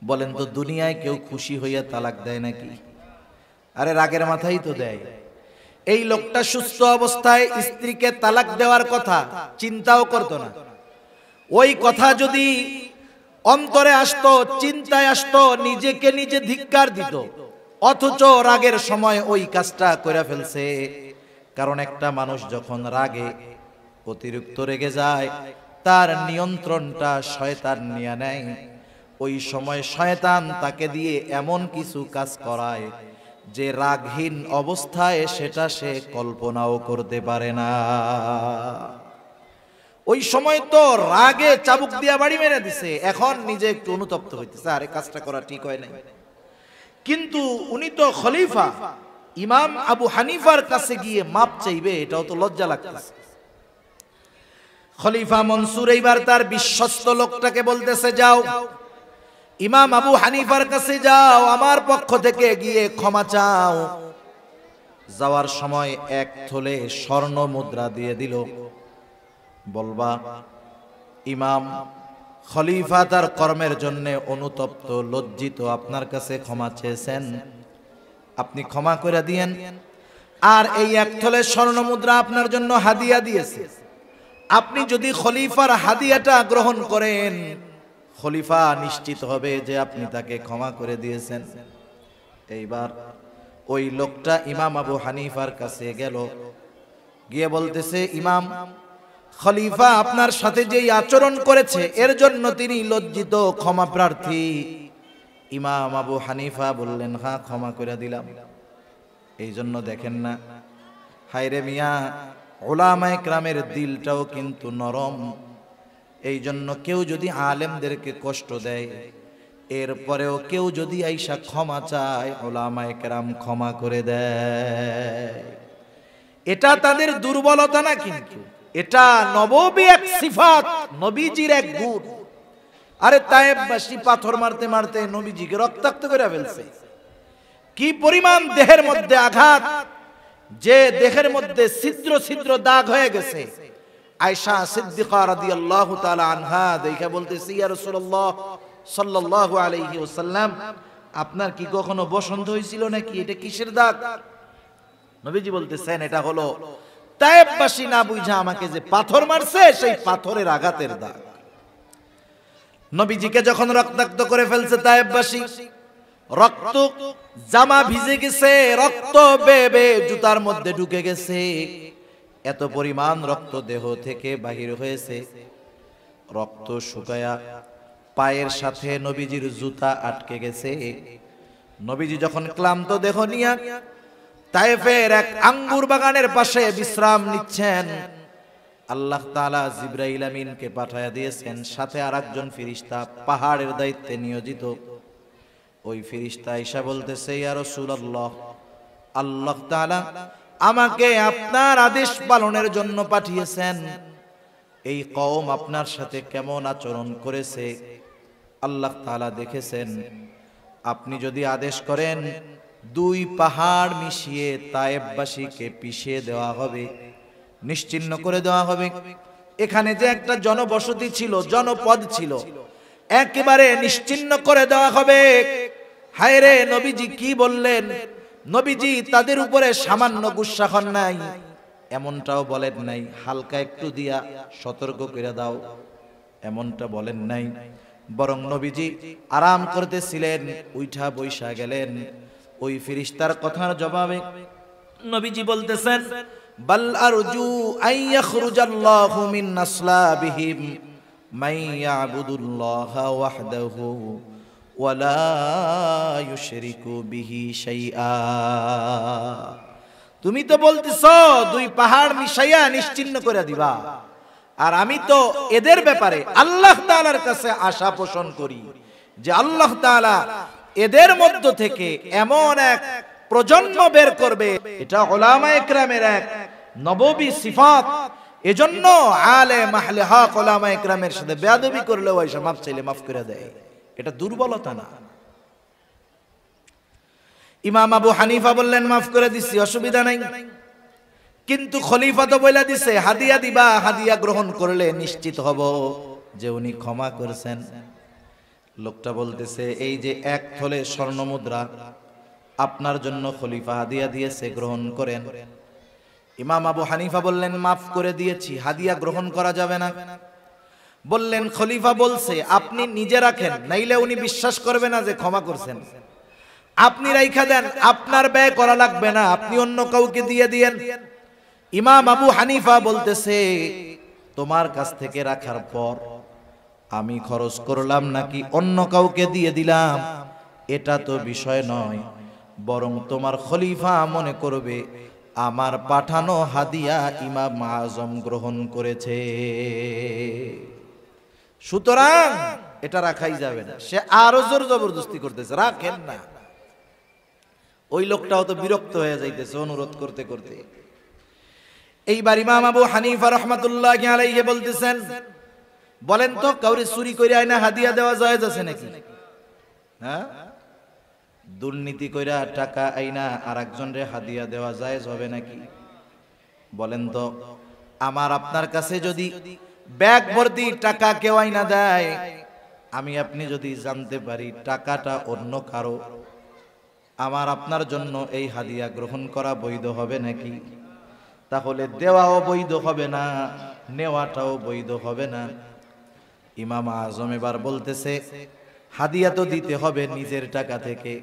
বলেন তো দুনিয়ায় কেউ খুশি হইয়া তালাক দেয় নাকি? আরে রাগের মাথায় তো দেয়। এই লোকটা সুস্থ অবস্থায় স্ত্রীকে তালাক দেওয়ার কথা চিন্তাও করতো না। ওই কথা যদি অন্তরে আসতো, চিন্তায় আসতো, নিজেকে নিজে ধিক্কার দিত। অথচ রাগের সময় ওই কাজটা করে ফেলছে। কারণ একটা মানুষ যখন রাগে অতিরিক্ত রেগে যায়, তার নিয়ন্ত্রণটা শয়তান নিয়ে নেয়। ওই সময় শয়তান তাকে দিয়ে এমন কিছু কাজ করায় যে রাগহীন অবস্থায় সেটা সে কল্পনাও করতে পারে না। ওই সময় তো রাগে চাবুক দিয়া বাড়ি মেরে দিছে, এখন নিজে একটু অনুতপ্ত হইতেছে, আরে কাজটা করা ঠিক হয় নাই। কিন্তু উনি তো খলিফা, ইমাম আবু হানিফার কাছে গিয়ে মাপ চাইবে, এটাও তো লজ্জা লাগতেছে। খলিফা মনসুর এইবার তার বিশ্বস্ত লোকটাকে বলতেছে, যাও ইমাম আবু হানিফার কাছে যাও, আমার পক্ষ থেকে গিয়ে ক্ষমা চাও। যাওয়ার সময় এক থলে স্বর্ণ মুদ্রা দিয়ে দিল, বলবা ইমাম খলিফা তার কর্মের জন্য অনুতপ্ত লজ্জিত, আপনার কাছে ক্ষমা চেয়েছেন, আপনি ক্ষমা করে দিয়েন। আর এই এক থলে স্বর্ণ মুদ্রা আপনার জন্য হাদিয়া দিয়েছে, আপনি যদি খলিফার হাদিয়াটা গ্রহণ করেন, খলিফা নিশ্চিত হবে যে আপনি তাকে ক্ষমা করে দিয়েছেন। এইবার ওই লোকটা ইমাম আবু হানিফার কাছে গেল, গিয়ে বলতেছে, ইমাম খলিফা আপনার সাথে যেই আচরণ করেছে এর জন্য তিনি লজ্জিত, ক্ষমা প্রার্থী। ইমাম আবু হানিফা বললেন, হ্যাঁ ক্ষমা করে দিলাম। এই জন্য দেখেন না, হায়রে মিয়া, উলামায়ে কেরামের দিলটাও কিন্তু নরম। এই জন্য কেউ যদি আলেমদেরকে কষ্ট দেয়, এরপরেও কেউ যদি আইসা ক্ষমা চায়, উলামায়ে কেরাম ক্ষমা করে দেয়। এটা তাদের দুর্বলতা না, কিন্তু এটা নববী এক সিফাত, নবীজির এক গুণ। আরে তায়েববাসী পাথর মারতে মারতে নবীজিকে রক্তাক্ত করে ফেলছে। কি পরিমাণ দেহের মধ্যে আঘাত, যে দেহের মধ্যে ছিদ্র ছিদ্র দাগ হয়ে গেছে। আয়েশা সিদ্দিকা রাদিয়াল্লাহু তাআলা আনহা দেখে বলতেছে, ইয়া রাসূলুল্লাহ সাল্লাল্লাহু আলাইহি ওয়াসাল্লাম, আপনার কি কখনো বসন্ত হয়েছিল নাকি? এটা কিসের দাগ? নবীজি বলতেছেন, এটা হলো তায়েববাসী না বুঝা আমাকে যে পাথর মারছে, সেই পাথরের আঘাতের দাগ। নবীজিকে যখন রক্তাক্ত করে ফেলছে তায়েববাসী, রক্ত জামা ভিজে গেছে, রক্ত বেবে জুতার মধ্যে ঢুকে গেছে, এত পরিমাণ রক্ত দেহ থেকে বাহির হয়েছে। রক্ত শুকায়া পায়ের সাথে নবীজির জুতা আটকে গেছে। নবীজি যখন ক্লান্ত দেহ নিয়ে তায়েফের এক আঙ্গুর বাগানের পাশে বিশ্রাম নিচ্ছেন, আল্লাহ তাআলা জিবরাইল আমিনকে পাঠায়া দিয়েছেন, সাথে আরেকজন ফেরেশতা পাহাড়ের দায়িত্বে নিয়োজিত। ওই ফেরেশতা আয়েশা বলতেছে, ইয়া রাসূলুল্লাহ, আল্লাহ তাআলা আমাকে আপনার আদেশ পালনের জন্য পাঠিয়েছেন। এই কওম আপনার সাথে কেমন আচরণ করেছে আল্লাহ তাআলা দেখেছেন। আপনি যদি আদেশ করেন, দুই পাহাড় মিশিয়ে তায়েববাসীকে পিষিয়ে দেওয়া হবে, নিশ্চিহ্ন করে দেওয়া হবে। এখানে যে একটা জনবসতি ছিল, জনপদ ছিল, একেবারে নিশ্চিহ্ন করে দেওয়া হবে। হায় রে, নবীজি কি বললেন? নবীজি তাদের উপরে সামান্য গুসা হন নাই, এমনটাও বলেন নাই হালকা একটু দিয়া সতর্ক করে দাও, এমনটা বলেন নাই। বরং নবীজি আরাম করতেছিলেন, উঠা বৈশা গেলেন। ওই ফেরেশতার কথার জবাবে নবীজি বলতেছেন, বাল আরজু আন ইয়াখরুজাল্লাহু মিন আসলাবিহিম মান ইয়াবুদুল্লাহা ওয়াহদাহু ওয়ালা ইউশরিকু বিহি শাইআ। তুমি তো বলতেছো দুই পাহাড় মিশাইয়া নিশ্চিহ্ন করে দিবা, আর আমি তো এদের ব্যাপারে আল্লাহ তাআলার কাছে আশা পোষণ করি যে আল্লাহ তাআলা এদের মধ্য থেকে এমন এক প্রজন্ম বের করবে। এটা উলামায়ে কেরামের এক নববী সিফাত। এজন্য আলেম আহলে হক উলামায়ে কেরামের সাথে বেয়াদবি করলেও আয়েশা মাফ চাইলে মাফ করে দেয়, এটা দুর্বলতা না। ইমাম আবু হানিফা বললেন, মাফ করে দিছি, অসুবিধা নাই। কিন্তু খলিফা তো বলে দিছে হাদিয়া দিবা, হাদিয়া গ্রহণ করলে নিশ্চিত হব যে উনি ক্ষমা করেছেন। লোকটা বলতেছে, এই যে এক থলে স্বর্ণ মুদ্রা আপনার জন্য খলিফা হাদিয়া দিয়েছে, গ্রহণ করেন। ইমাম আবু হানিফা বললেন, মাফ করে দিয়েছি, হাদিয়া গ্রহণ করা যাবে না। বললেন, খলিফা বলছে আপনি নিজে রাখেন, নাইলে উনি বিশ্বাস করবে না যে ক্ষমা করছেন। আপনি রাইখা দেন, আপনার ব্যয় করা লাগবে না, আপনি অন্য কাউকে দিয়ে দিয়েন। ইমাম আবু হানিফা বলতেছে, তোমার কাছ থেকে রাখার পর আমি খরচ করলাম নাকি অন্য কাউকে দিয়ে দিলাম এটা তো বিষয় নয়, বরং তোমার খলিফা মনে করবে আমার পাঠানো হাদিয়া ইমাম আজম গ্রহণ করেছে, সুতরাং এটা রাখাই যাবে না। সে আরো জোর জবরদস্তি করতেছে, রাখেন না। ওই লোকটাও তো বিরক্ত হয়ে যাইতেছে অনুরোধ করতে করতে। এইবার ইমাম আবু হানিফা রাহমাতুল্লাহি আলাইহি বলতেছেন, বলেন তো কাউরে চুরি করে আয়না হাদিয়া দেওয়া জায়েজ আছে নাকি? হ্যাঁ, দুর্নীতি কইরা টাকা আইনা আরেকজনরে হাদিয়া দেওয়া জায়েজ হবে নাকি? বলেন তো, আমার আপনার কাছে যদি ব্যাগ ভর্তি টাকা কেউ আইনা দেয়, আমি আপনি যদি জানতে পারি টাকাটা অন্য কারো, আমার আপনার জন্য এই হাদিয়া গ্রহণ করা বৈধ হবে নাকি? তাহলে দেওয়াও বৈধ হবে না, নেওয়াটাও বৈধ হবে না। ইমাম আজম এবার বলতেছে, হাদিয়া তো দিতে হবে নিজের টাকা থেকে।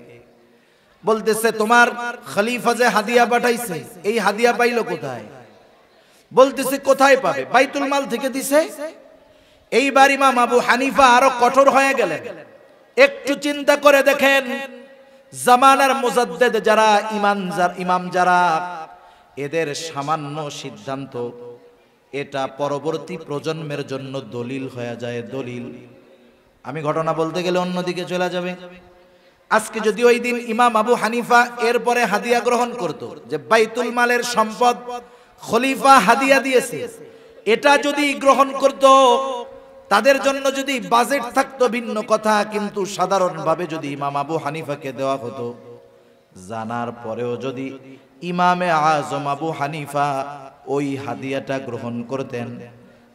বলতেছে, তোমার খলিফা যে হাদিয়া পাঠাইছে, এই হাদিয়া পাইলো কোথায়? বলতেছে, কোথায় পাবে? বাইতুল মাল থেকে দিছে। এইবার ইমাম আবু হানিফা আরো কঠোর হয়ে গেলেন। একটু চিন্তা করে দেখেন, জামানার মুজাদ্দেদ যারা, ইমাম যারা, এদের সামান্য সিদ্ধান্ত এটা পরবর্তী প্রজন্মের জন্য দলিল হয়ে যায়, দলিল। আমি ঘটনা বলতে গেলে অন্যদিকে চলে যাবে। আজকে যদি ওই দিন ইমাম আবু হানিফা এরপরে হাদিয়া গ্রহণ করত, যে বাইতুল মালের সম্পদ খলিফা হাদিয়া দিয়েছে, এটা যদি গ্রহণ করত, তাদের জন্য যদি বাজেট থাকতো ভিন্ন কথা, কিন্তু সাধারণভাবে যদি ইমাম আবু হানিফাকে দেওয়া হতো, জানার পরেও যদি ইমামে আজম আবু হানিফা ওই হাদিয়াটা গ্রহণ করতেন,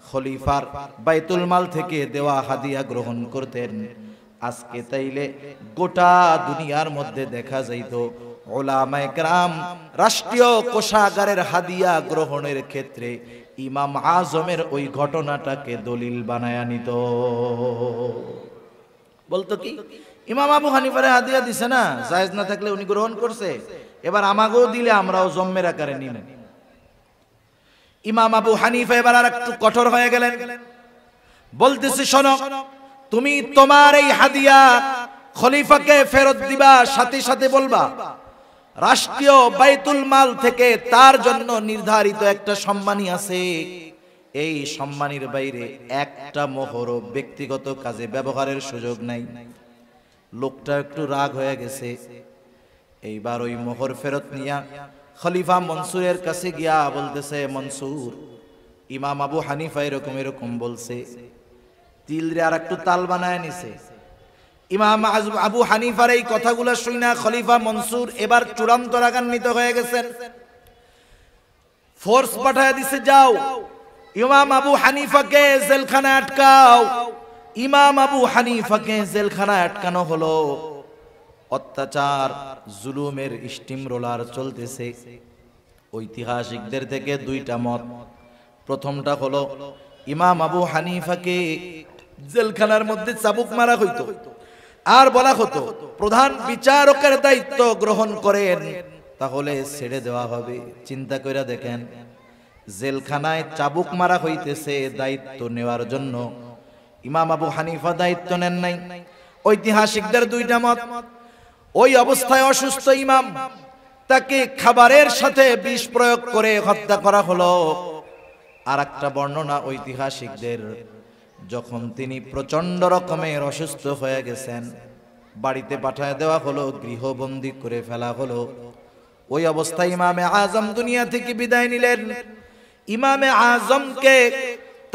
খলিফার বাইতুল মাল থেকে দেওয়া হাদিয়া গ্রহণ করতেন, আজকে তাইলে গোটা দুনিয়ার মধ্যে দেখা যাইত উলামায়ে কেরাম রাষ্ট্রীয় কোষাগারের হাদিয়া গ্রহণের ক্ষেত্রে ইমাম আজমের ওই ঘটনাটাকে দলিল বানায়া নিত। বলতো কি, ইমাম আবু হানিফারে হাদিয়া দিছে না, জায়েজ না থাকলে উনি গ্রহণ করছে, এবার আমাকেও দিলে আমরাও জম্মের আকারে নিব। ইমাম আবু হানিফা এবার আর একটু কঠোর হয়ে গেলেন। বলতেছে, শোনো, তুমি তোমার এই হাদিয়া খলিফাকে ফেরত দিবা, সাথে সাথে বলবা রাষ্ট্রীয় বাইতুল মাল থেকে তার জন্য নির্ধারিত একটা সম্মানী আছে, এই সম্মানীর বাইরে একটা মোহরও ব্যক্তিগত কাজে ব্যবহারের সুযোগ নাই। লোকটা একটু রাগ হয়ে গেছে। এইবার ওই মোহর ফেরত নিয়া খলিফা মনসুরের কাছে গিয়া বলতেছে, মনসুর, ইমাম আবু হানিফা এরকম এরকম বলছে। তিলরে আর একটু তাল বানায় নিছে। ইমাম আবু হানিফার এই কথাগুলো শুনে খলিফা মনসুর এবার চূড়ান্ত রাগান্বিত হয়ে গেছেন। ফোর্স পাঠায় দিছে, যাও ইমাম আবু হানিফাকে জেলখানায় আটকাও। ইমাম আবু হানিফাকে জেলখানায় আটকানো হলো। অত্যাচার জুলুমের স্টিম রোলার চলতেছে। ঐতিহাসিকদের থেকে দুইটা মত। প্রথমটা হলো ইমাম আবু হানিফাকে জেলখানার মধ্যে চাবুক মারা হইতো, আর বলা হতো প্রধান বিচারকের দায়িত্ব গ্রহণ করেন, তাহলে ছেড়ে দেওয়া হবে। চিন্তা করে দেখেন, জেলখানায় চাবুক মারা হইতেছে দায়িত্ব নেওয়ার জন্য, ইমাম আবু হানিফা দায়িত্ব নেন নাই। ঐতিহাসিকদের দুইটা মত। ওই অবস্থায় অসুস্থ ইমাম, তাকে খাবারের সাথে বিষ প্রয়োগ করে হত্যা করা হলো। আর একটা বর্ণনা ঐতিহাসিকদের, যখন তিনি প্রচন্ড রকমের অসুস্থ হয়ে গেছেন, বাড়িতে পাঠায় দেওয়া হলো, গৃহবন্দী করে ফেলা হলো। ওই অবস্থায় ইমামে আজম দুনিয়া থেকে বিদায় নিলেন। ইমামে আজমকে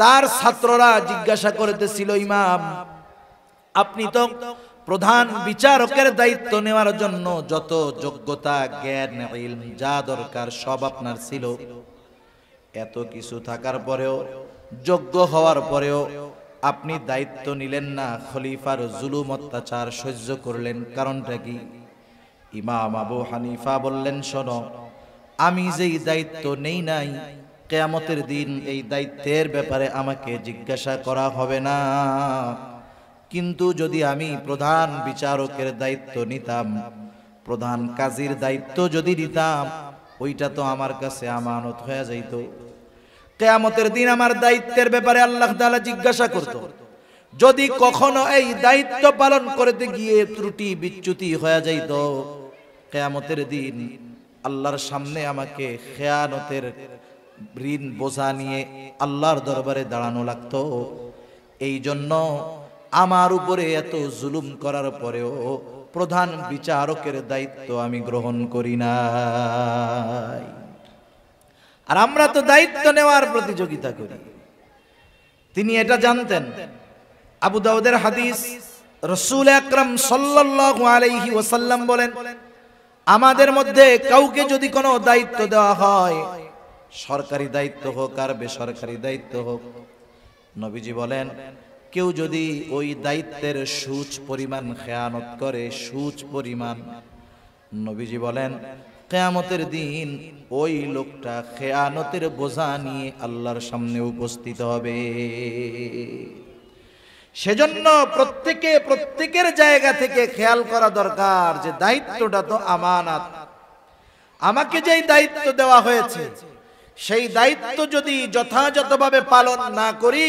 তার ছাত্ররা জিজ্ঞাসা করতেছিল, ইমাম, আপনি তো প্রধান বিচারকের দায়িত্ব নেওয়ার জন্য যত যোগ্যতা, জ্ঞান, ইলম যা দরকার সব আপনার ছিল, এত কিছু থাকার পরেও, যোগ্য হওয়ার পরেও আপনি দায়িত্ব নিলেন না, খলিফার জুলুম অত্যাচার সহ্য করলেন, কারণটা কি? ইমাম আবু হানিফা বললেন, শোনো, আমি যেই দায়িত্ব নেই নাই, কিয়ামতের দিন এই দায়িত্বের ব্যাপারে আমাকে জিজ্ঞাসা করা হবে না। কিন্তু যদি আমি প্রধান বিচারকের দায়িত্ব নিতাম, প্রধান কাজীর দায়িত্ব যদি নিতাম, ওইটা তো আমার কাছে আমানত হয়ে যাইতো। কিয়ামতের দিন আমার দায়িত্বের ব্যাপারে আল্লাহ তাআলা জিজ্ঞাসা করত। যদি কখনো এই দায়িত্ব পালন করতে গিয়ে ত্রুটি বিচ্যুতি হয়ে যাইতো, কিয়ামতের দিন আল্লাহর সামনে আমাকে খেয়ানতের ঋণ বোঝা নিয়ে আল্লাহর দরবারে দাঁড়ানো লাগতো। এই জন্য আমার উপরে এত জুলুম করার পরেও প্রধান বিচারকের দায়িত্ব আমি গ্রহণ করি নাই। আর আমরা তো দায়িত্ব নেওয়ার প্রতিযোগিতা করি। তিনি এটা জানতেন। আবু দাউদের হাদিস, রাসূল আকরাম সাল্লাল্লাহু আলাইহি ওয়াসাল্লাম বলেন, আমাদের মধ্যে কাউকে যদি কোনো দায়িত্ব দেওয়া হয়, সরকারি দায়িত্ব হোক আর বেসরকারি দায়িত্ব হোক, নবীজি বলেন কেউ যদি ওই দায়িত্বের সুচ পরিমাণ খেয়ানত করে, সুচ পরিমাণ, নবীজি বলেন কিয়ামতের দিন ওই লোকটা খেয়ানতের বোঝা নিয়ে আল্লাহর সামনে উপস্থিত হবে। সেজন্য প্রত্যেকের জায়গা থেকে খেয়াল করা দরকার যে দায়িত্বটা তো আমানত। আমাকে যেই দায়িত্ব দেওয়া হয়েছে সেই দায়িত্ব যদি যথাযথভাবে পালন না করি,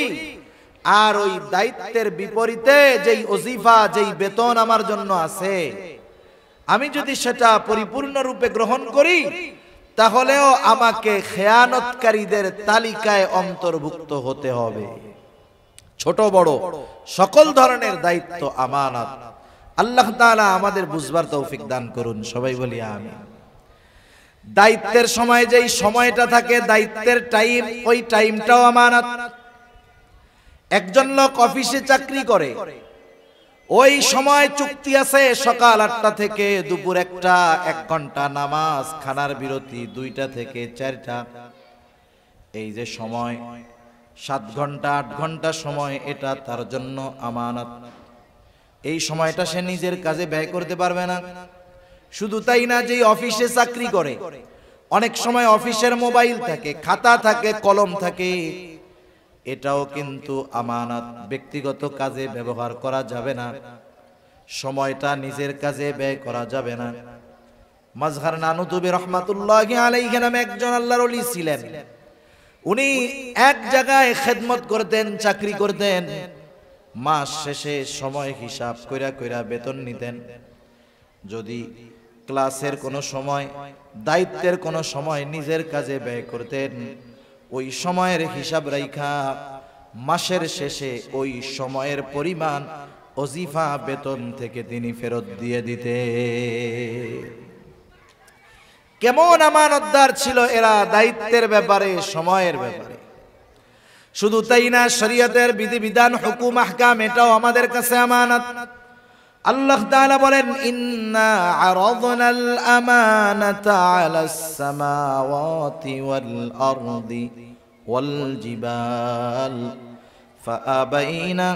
আর ওই দায়িত্বের বিপরীতে যেই ওজিফা, যেই বেতন আমার জন্য আছে, আমি যদি সেটা পরিপূর্ণরূপে গ্রহণ করি, তাহলেও আমাকে খেয়ানতকারীদের তালিকায় অন্তর্ভুক্ত হতে হবে। ছোট বড় সকল ধরনের দায়িত্ব আমানত। আল্লাহ তাআলা আমাদের বুঝবার তৌফিক দান করুন, সবাই বলি আমিন। দায়িত্বের সময় যেই সময়টা থাকে, দায়িত্বের টাইম, ওই টাইমটাও আমানত। একজন লোক অফিসে চাকরি করে, ওই সময় চুক্তি আছে সকাল 8টা থেকে দুপুর 1টা, 1 ঘন্টা নামাজ, খানার বিরতি 2টা থেকে 4টা। এই যে সময় 7 ঘন্টা 8 ঘন্টা সময়, এটা তার জন্য আমানত। এই সময়টা সে নিজের কাজে ব্যয় করতে পারবে না। শুধু তাই না, যে অফিসে চাকরি করে অনেক সময় অফিসের মোবাইল থাকে, খাতা থাকে, কলম থাকে, এটাও কিন্তু আমানত। ব্যক্তিগত কাজে ব্যবহার করা যাবে না, সময়টা নিজের কাজে ব্যয় করা যাবে না। মাজহার নানুতুবি রহমাতুল্লাহি আলাইহি নামে একজন আল্লাহর ওলি ছিলেন। উনি এক জায়গায় খেদমত করতেন, চাকরি করতেন, মাস শেষে সময় হিসাব কইরা কইরা বেতন নিতেন। যদি ক্লাসের কোনো সময়, দায়িত্বের কোনো সময় নিজের কাজে ব্যয় করতেন, ওই সময়ের হিসাব রাইখা মাসের শেষে ওই সময়ের পরিমাণ ওজিফা বেতন থেকে তিনি ফেরত দিয়ে দিতে। কেমন আমানতদার ছিল এরা দায়িত্বের ব্যাপারে, সময়ের ব্যাপারে। শুধু তাই না, শরীয়তের বিধিবিধান, হুকুম, আহকাম, এটাও আমাদের কাছে আমানত। আল্লাহ তাআলা বলেন, ইন্না আরাদনাল আমানাতা আলাস সামাওয়াতি ওয়াল আরদি ওয়াল জিবাল ফাআবাইনা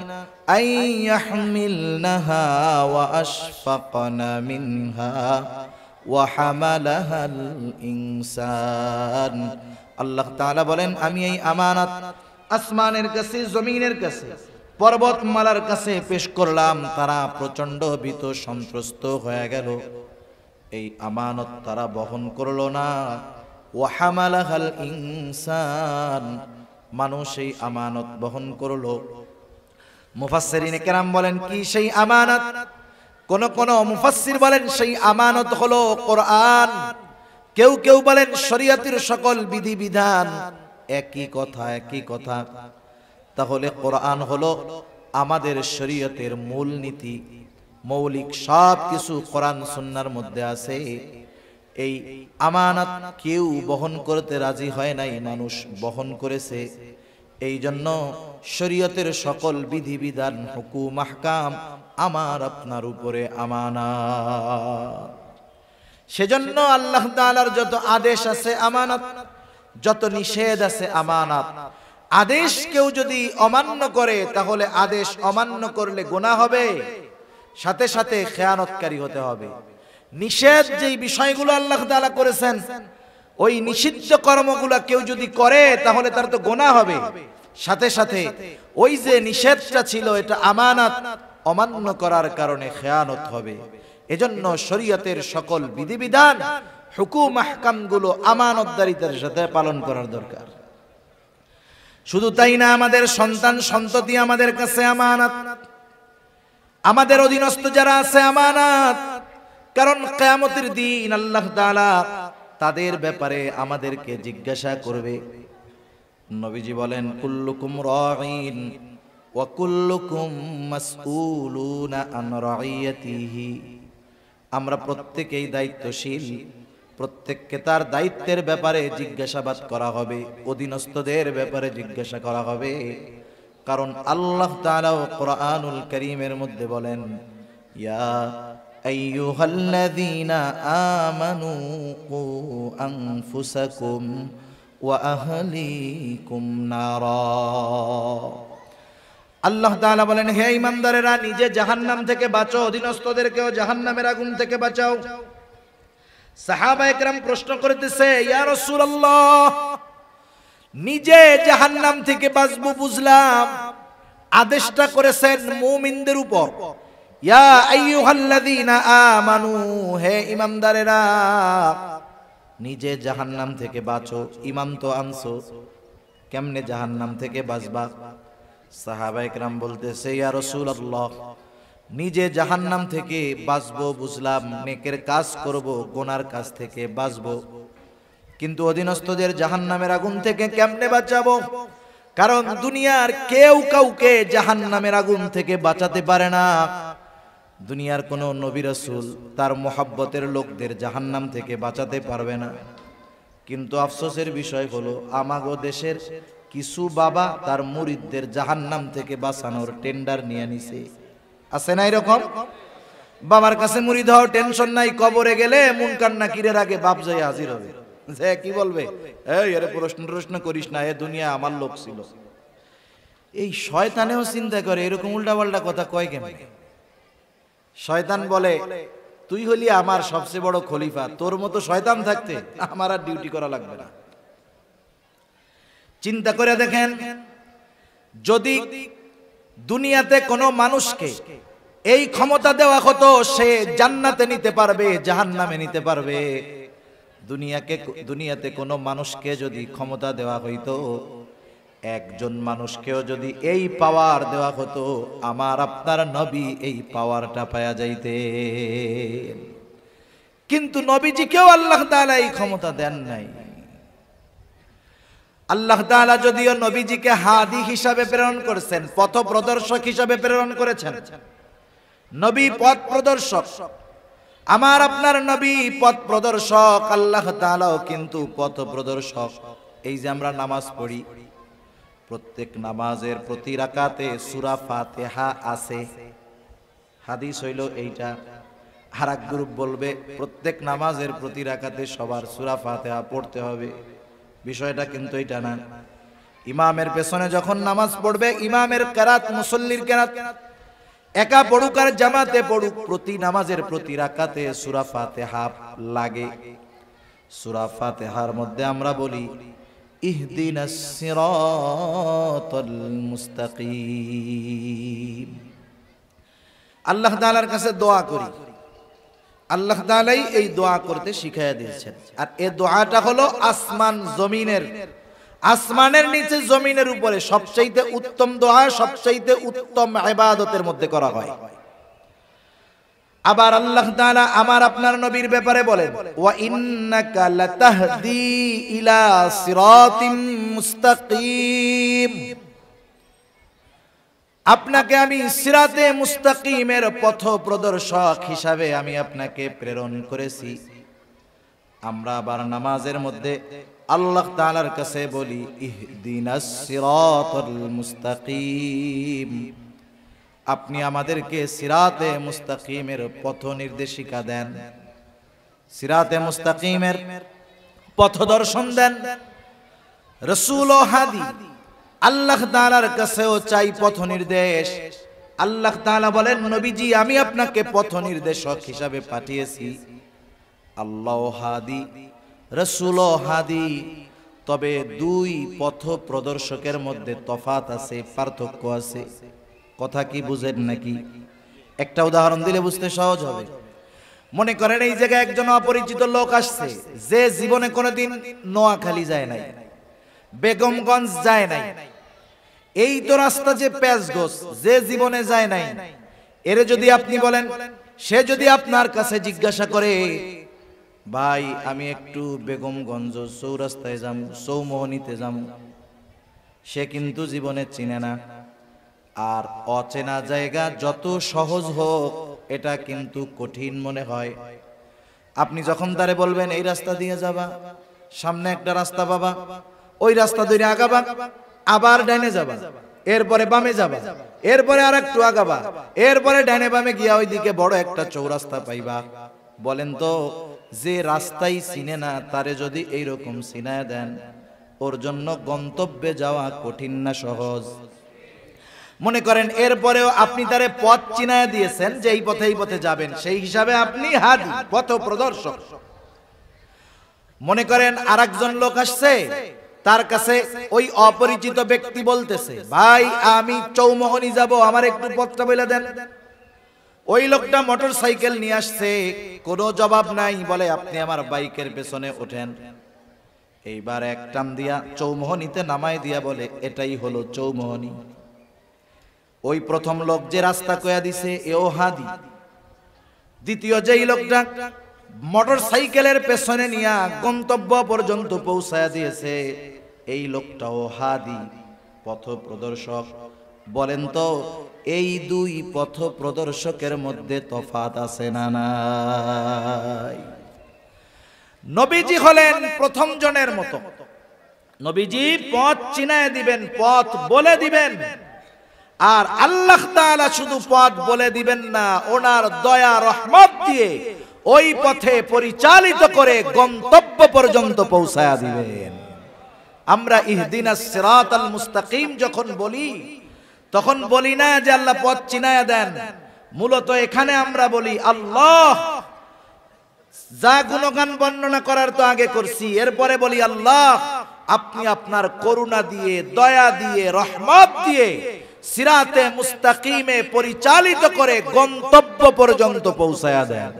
আন ইয়াহমিলনাহা ওয়া আশফাকনা মিনহা ওয়া হামালাহাল ইনসান। আল্লাহ তাআলা বলেন, আমি এই আমানত আসমানের কাছে, জমিনের কাছে, পর্বতমালার কাছে পেশ করলাম। তারা প্রচন্ড ভীত সন্ত্রস্ত হয়ে গেল। এই আমানত তারা বহন করল না। ওয়া হামালাহাল ইনসান, মানুষ এই আমানত বহন করলো। মুফাসসিরিনে কেরাম বলেন, কি সেই আমানত? কোন মুফাসসির বলেন সেই আমানত হলো কোরআন। কেউ কেউ বলেন শরীয়তের সকল বিধিবিধান। একই কথা। তাহলে কোরআন হলো আমাদের শরীয়তের মূল নীতি, মৌলিক সব কিছু কোরআন সুন্নাহর মধ্যে আছে। এই আমানত কেউ বহন করতে রাজি হয় নাই, মানুষ বহন করেছে। এই জন্য শরীয়তের সকল বিধিবিধান, হুকুম, আহকাম আমার আপনার উপরে আমানত। সেজন্য আল্লাহ তাআলার যত আদেশ আছে আমানত, যত নিষেধ আছে আমানত। আদেশ কেউ যদি অমান্য করে, তাহলে আদেশ অমান্য করলে গুনাহ হবে, সাথে সাথে খেয়ানতকারী হতে হবে। নিষেধ যেই বিষয়গুলো আল্লাহ তাআলা করেছেন, ওই নিষিদ্ধ কর্মগুলো কেউ যদি করে, তাহলে তার তো গুনাহ হবে, সাথে সাথে ওই যে নিষেধটা ছিল এটা আমানত, অমান্য করার কারণে খেয়ানত হবে। এজন্য শরীয়তের সকল বিধিবিধান, হুকুম আহকামগুলো আমানতদারিতার সাথে পালন করার দরকার। শুধু তাই না, আমাদের সন্তান সন্ততি আমাদের কাছে আমানত, আমাদের অধীনস্থ যারা আছে আমানত। কারণ কিয়ামতের দিন আল্লাহ তাআলা তাদের ব্যাপারে আমাদেরকে জিজ্ঞাসা করবে। নবীজি বলেন, কুল্লুকুম রাঈন ওয়া কুল্লুকুম মাসউলুনা আন রাইয়াতিহি। আমরা প্রত্যেকেই দায়িত্বশীল, প্রত্যেককে তার দায়িত্বের ব্যাপারে জিজ্ঞাসাবাদ করা হবে, অধীনস্থদের ব্যাপারে জিজ্ঞাসা করা হবে। কারণ আল্লাহ তাআলা কোরআনুল কারীমের মধ্যে বলেন, ইয়া আইয়ুহাল্লাযীনা আমানু কু আনফুসাকুম ওয়া আহলিকুম নারা। আল্লাহ তাআলা বলেন, হে ঈমানদারেরা, নিজে জাহান্নাম থেকে বাঁচো, অধীনস্থদেরকেও জাহান্নামের আগুন থেকে বাঁচাও। সাহাবায়ে কেরাম প্রশ্ন করতেছে, ইয়া রাসূলুল্লাহ, নিজে জাহান্নাম থেকে বাঁচবো বুঝলাম, আদেশটা করেছেন মুমিনদের উপর। ইয়া আইয়ুহাল্লাযীনা আমানু, হে ঈমানদারেরা, নিজে জাহান্নাম থেকে বাঁচো। ঈমান তো আনছো, কেমনে জাহান্নাম থেকে বাঁচবা? সাহাবায়ে কেরাম বলতেছে, ইয়া রাসূলুল্লাহ, নিজে জাহান্নাম থেকে বাঁচবো বুঝলাম, নেকের কাজ করব, গুনার কাজ থেকে বাঁচবো, কিন্তু অধীনস্থদের জাহান্নামের আগুন থেকে কেমনে বাঁচাবো? কারণ দুনিয়ার কেউ কাউকে জাহান্নামের আগুন থেকে বাঁচাতে পারে না। দুনিয়ার কোন নবী রাসূল তার মুহাব্বতের লোকদের জাহান্নাম থেকে বাঁচাতে পারবে না। কিন্তু আফসোসের বিষয় হলো, আমাগো দেশের কিছু বাবা তার মুরিদদের জাহান্নাম থেকে বাঁচানোর টেন্ডার নিয়ে নিছে। আছে না এরকম? বাবার কাছে মুরিদ হও, টেনশন নাই, কবরে গেলে মুনকার নাকিরের আগে বাপ যাই হাজির হবে। যে কি বলবে, এই আরে প্রশ্ন করিস না, এ দুনিয়া আমার লোক ছিল। এই শয়তানেও চিন্তা করে এরকম উল্টাপাল্টা কথা কয় কেন? শয়তান বলে, তুই হলি আমার সবচেয়ে বড় খলিফা, তোর মতো শয়তান থাকতে আমার আর ডিউটি করা লাগবে না। চিন্তা করে দেখেন, যদি দুনিয়াতে কোনো মানুষকে এই ক্ষমতা দেওয়া হতো, সে জান্নাতে নিতে পারবে, জাহান্নামে নিতে পারবে। দুনিয়াতে কোনো মানুষকে যদি ক্ষমতা দেওয়া হইতো, একজন মানুষকেও যদি এই পাওয়ার দেওয়া হতো, আমার আপনার নবী এই পাওয়ারটা পাওয়া যাইতে। কিন্তু নবীজিকেও আল্লাহ তাআলা এই ক্ষমতা দেন নাই। আল্লাহ তাআলা যদিও নবীজিকে হাদি হিসাবে প্রেরণ করেছেন, পথ প্রদর্শক হিসাবে প্রেরণ করেছেন, নবী পথ প্রদর্শক, আমার আপনার নবী পথ প্রদর্শক, আল্লাহ তাআলাও কিন্তু পথ প্রদর্শক। এই যে আমরা নামাজ পড়ি, প্রত্যেক নামাজের প্রতি রাকাতে সূরা ফাতিহা আছে, হাদিস হইল এইটা। আর এক গ্রুপ বলবে প্রত্যেক নামাজের প্রতি রাকাতে সবার সূরা ফাতিহা পড়তে হবে। বিষয়টা কিন্তু এটা না। ইমামের পেছনে যখন নামাজ পড়বে, ইমামের কেরাত, মুসল্লির কেরাত, একা পড়ুক আর জামাতে পড়ুক, প্রতি নামাজের প্রতি রাকাতে সূরা ফাতিহা লাগে। সূরা ফাতিহার মধ্যে আমরা বলি, ইহদিনাস সিরাতাল মুস্তাকিম। আল্লাহ তাআলার কাছে দোয়া করি, আল্লাহ তাআলাই এই দোয়া করতে শিখাইয়া দিয়েছেন। আর এই দোয়াটা হলো আসমান জমিনের, আসমানের নিচে জমিনের উপরে সবচাইতে উত্তম দোয়া, সবচাইতে উত্তম ইবাদতের মধ্যে করা হয়। আবার আল্লাহ তাআলা আমার আপনার নবীর ব্যাপারে বলেন, ওয়া ইন্নাকা লাতাহদি ইলা সিরাতিম মুস্তাকিম। আপনাকে আমি সিরাতে মুস্তাকিমের পথ প্রদর্শক হিসাবে আমি আপনাকে প্রেরণ করেছি। আমরা আবার নামাজের মধ্যে আল্লাহ তাআলার কাছে বলি, ইহদিনাস সিরাতাল মুস্তাকিম। আপনি আমাদেরকে সিরাতে মুস্তাকিমের পথ নির্দেশিকা দেন, সিরাতে মুস্তাকিমের পথ দর্শন দেন। রাসূল ও হাদি, আল্লাহ তাআলার কাছেও চাই পথ নির্দেশ। আল্লাহ তাআলা বলেন, নবীজি আমি আপনাকে পথ নির্দেশক হিসাবে পাঠিয়েছি। আল্লাহ হাদি, রাসূল হাদি, তবে দুই পথ প্রদর্শকের মধ্যে তফাত আছে, পার্থক্য আছে। কথা কি বুঝেন নাকি? একটা উদাহরণ দিলে বুঝতে সহজ হবে। মনে করেন এই জায়গায় একজন অপরিচিত লোক আসছে, যে জীবনে কোনোদিন নোয়াখালী যায় নাই, বেগমগঞ্জ যায় নাই, এই তো রাস্তা যে পেঁচগোছ, যে জীবনে যায় নাই, এর যদি আপনি বলেন, সে যদি আপনার কাছে জিজ্ঞাসা করে, ভাই আমি একটু বেগমগঞ্জ চৌরাস্তায় যাম, চৌমোহনীতে যাম, সে কিন্তু জীবনে চিনে না। আর অচেনা জায়গা যত সহজ হোক এটা কিন্তু কঠিন মনে হয়। আপনি যখন তারে বলবেন এই রাস্তা দিয়ে যাবা, সামনে একটা রাস্তা পাবা, ওই রাস্তা ধরে আগাবা, আবার ডাইনে যাবা, এরপরে বামে যাবা, এরপরে আর একটু আগাবা, এরপরে ডাইনে বামে গিয়া ওইদিকে বড় একটা চৌরাস্তা পাইবা। বলেন তো, যে রাস্তাই চিনে না তারে যদি এইরকম চিনায় দেন, ওর জন্য গন্তব্যে যাওয়া কঠিন না সহজ? মনে করেন এরপরেও আপনি তারে পথ চিনায় দিয়েছেন যে এই পথে যাবেন, সেই হিসাবে আপনি হাদি, পথ প্রদর্শক। মনে করেন আরেকজন লোক আসছে, তার কাছে ওই অপরিচিত ব্যক্তি বলতেছে, ভাই আমি চৌমোহনী যাব, আমার একটু পথটা বলে দেন। ওই লোকটা মোটর সাইকেল নিয়ে আসছে, কোনো জবাব নাই, বলে আপনি আমার বাইকের পেছনে ওঠেন। এইবার এক টান দিয়া চৌমোহনীতে নামাই দিয়া বলে এটাই হলো চৌমোহনী। ওই প্রথম লোক যে রাস্তা কয়া দিছে এও হাদি। দ্বিতীয় যেই লোকটা মোটর সাইকেলের পেছনে নিয়া গন্তব্য পর্যন্ত পৌঁছায়া দিয়েছে, এই লোকটাও হাদি, পথ প্রদর্শক। বলেন তো, এই দুই পথ প্রদর্শকের মধ্যে তফাৎ আছে না নাই? নবীজি হলেন প্রথম জনের মতো। নবীজি পথ চিনায় দিবেন, পথ বলে দিবেন। আর আল্লাহ তাআলা শুধু পথ বলে দিবেন না, ওনার দয়া রহমত দিয়ে ওই পথে পরিচালিত করে গন্তব্য পর্যন্ত পৌঁছায়া দিবেন। আমরা ইহদিনাস সিরাতাল মুস্তাকিম যখন বলি, তখন বলি না যে আল্লাহ পথ চিনায়া দেন। মূলত এখানে আমরা বলি আল্লাহ, যা গুণগান বর্ণনা করার তো আগে করছি, এরপরে বলি আল্লাহ আপনি আপনার করুণা দিয়ে, দয়া দিয়ে, রহমত দিয়ে সিরাতে মুস্তাকিমে পরিচালিত করে গন্তব্য পর্যন্ত পৌঁছায়া দেন।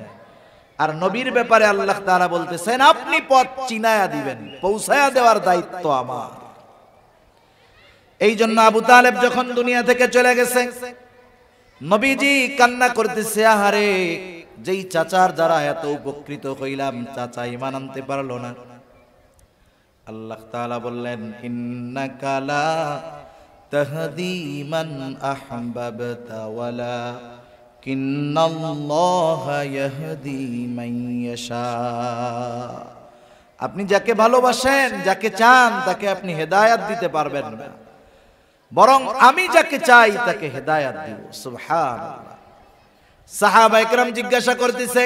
আর নবীর ব্যাপারে আল্লাহ তাআলা বলতেছেন আপনি পথ চিনায়া দিবেন, পৌঁছায়া দেওয়ার দায়িত্ব আমার। এই জন্য আবু তালেব যখন দুনিয়া থেকে চলে গেছে, নবীজি কান্না করতেছে, আহারে যেই চাচার দ্বারা এত উপকৃত হইলাম, চাচা ঈমান আনতে পারলো না। আল্লাহ তাআলা বললেন ইন্নাকা লা তাহদি মান আহবাবতা ওয়ালাকিন্নাল্লাহা ইয়াহদি মান ইয়াশা। আপনি যাকে ভালোবাসেন, যাকে চান, তাকে আপনি হেদায়েত দিতে পারবেন না, বরং আমি যাকে চাই তাকে হেদায়েত দিব। সুবহানাল্লাহ। সাহাবা ইকরাম জিজ্ঞাসা করতেছে,